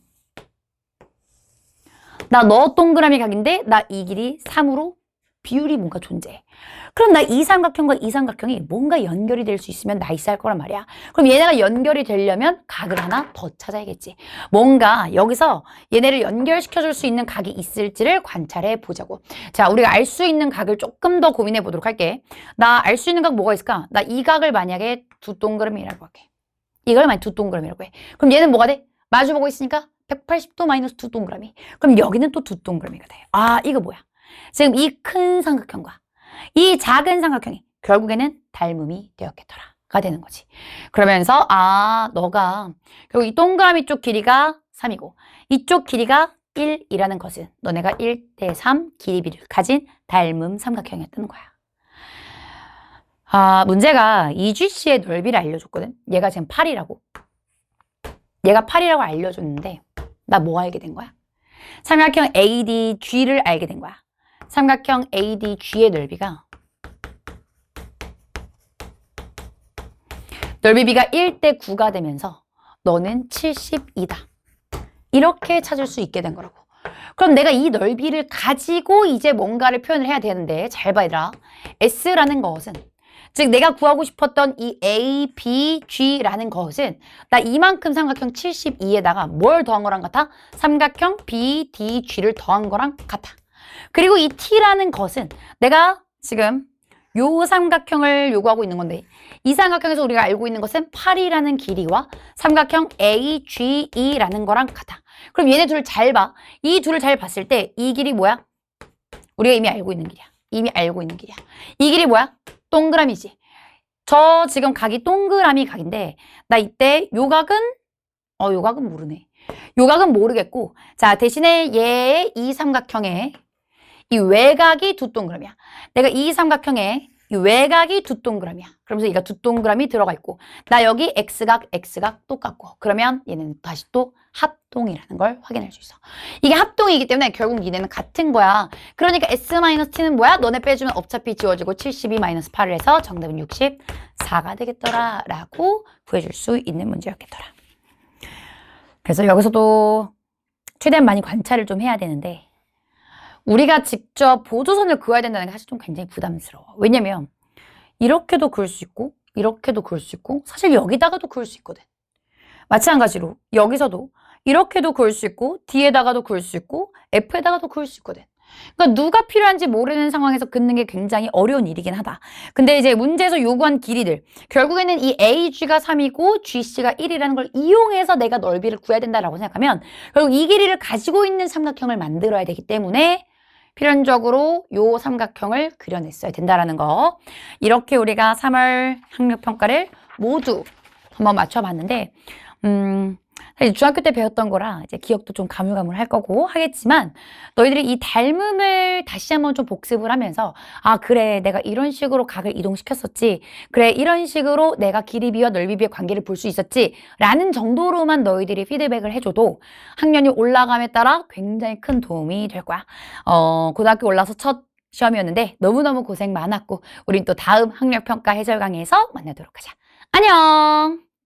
나 너 동그라미 각인데 나 이 길이 3으로 비율이 뭔가 존재해. 그럼 나 이 삼각형과 이 삼각형이 뭔가 연결이 될 수 있으면 나이스 할 거란 말이야. 그럼 얘네가 연결이 되려면 각을 하나 더 찾아야겠지. 뭔가 여기서 얘네를 연결시켜 줄 수 있는 각이 있을지를 관찰해 보자고. 자, 우리가 알 수 있는 각을 조금 더 고민해 보도록 할게. 나 알 수 있는 각 뭐가 있을까? 나 이 각을 만약에 두 동그라미라고 할게. 이걸 만약 두 동그라미라고 해. 그럼 얘는 뭐가 돼? 마주보고 있으니까 180도 마이너스 두 동그라미. 그럼 여기는 또 두 동그라미가 돼. 아, 이거 뭐야? 지금 이 큰 삼각형과 이 작은 삼각형이 결국에는 닮음이 되었겠더라가 되는 거지. 그러면서 너가 결국 이 동그라미 쪽 길이가 3이고 이쪽 길이가 1이라는 것은 너네가 1대 3 길이비를 가진 닮음 삼각형이었다는 거야. 문제가 2GC의 넓이를 알려줬거든. 얘가 지금 8이라고. 얘가 8이라고 알려줬는데 나 뭐 알게 된 거야? 삼각형 ADG를 알게 된 거야. 삼각형 ADG의 넓이가 넓이 B가 1대 9가 되면서 너는 72다. 이렇게 찾을 수 있게 된 거라고. 그럼 내가 이 넓이를 가지고 이제 뭔가를 표현을 해야 되는데 잘 봐라. S라는 것은 즉 내가 구하고 싶었던 이 A, B, G라는 것은 나 이만큼 삼각형 72에다가 뭘 더한 거랑 같아? 삼각형 B, D, G를 더한 거랑 같아. 그리고 이 T라는 것은 내가 지금 요 삼각형을 요구하고 있는 건데 이 삼각형에서 우리가 알고 있는 것은 8이라는 길이와 삼각형 AGE라는 거랑 같아. 그럼 얘네 둘 잘 봐. 이 둘을 잘 봤을 때 이 길이 뭐야? 우리가 이미 알고 있는 길이야. 이미 알고 있는 길이야. 이 길이 뭐야? 동그라미지. 저 지금 각이 동그라미 각인데 나 이때 요 각은 요 각은 모르네. 요 각은 모르겠고 자 대신에 얘의 이 삼각형의 이 외곽이 두 동그라미야. 내가 이 삼각형에 이 외곽이 두 동그라미야. 그러면서 얘가 두 동그라미 들어가 있고 나 여기 X각 똑같고 그러면 얘는 다시 또 합동이라는 걸 확인할 수 있어. 이게 합동이기 때문에 결국 얘네는 같은 거야. 그러니까 S-T는 뭐야? 너네 빼주면 어차피 지워지고 72-8을 해서 정답은 64가 되겠더라 라고 구해줄 수 있는 문제였겠더라. 그래서 여기서도 최대한 많이 관찰을 좀 해야 되는데 우리가 직접 보조선을 그어야 된다는 게 사실 좀 굉장히 부담스러워. 왜냐면 이렇게도 그을 수 있고 이렇게도 그을 수 있고 사실 여기다가도 그을 수 있거든. 마찬가지로 여기서도 이렇게도 그을 수 있고 뒤에다가도 그을 수 있고 F에다가도 그을 수 있거든. 그러니까 누가 필요한지 모르는 상황에서 긋는 게 굉장히 어려운 일이긴 하다. 근데 이제 문제에서 요구한 길이들 결국에는 이 AG가 3이고 GC가 1이라는 걸 이용해서 내가 넓이를 구해야 된다라고 생각하면 결국 이 길이를 가지고 있는 삼각형을 만들어야 되기 때문에 필연적으로 요 삼각형을 그려냈어야 된다라는 거. 이렇게 우리가 3월 학력평가를 모두 한번 맞춰봤는데 사실 중학교 때 배웠던 거라 이제 기억도 좀 가물가물할 거고 하겠지만 너희들이 이 닮음을 다시 한번 좀 복습을 하면서 아 그래 내가 이런 식으로 각을 이동시켰었지 그래 이런 식으로 내가 길이비와 넓이비의 관계를 볼 수 있었지 라는 정도로만 너희들이 피드백을 해줘도 학년이 올라감에 따라 굉장히 큰 도움이 될 거야. 고등학교 올라서 첫 시험이었는데 너무너무 고생 많았고 우린 또 다음 학력평가 해설 강의에서 만나도록 하자. 안녕.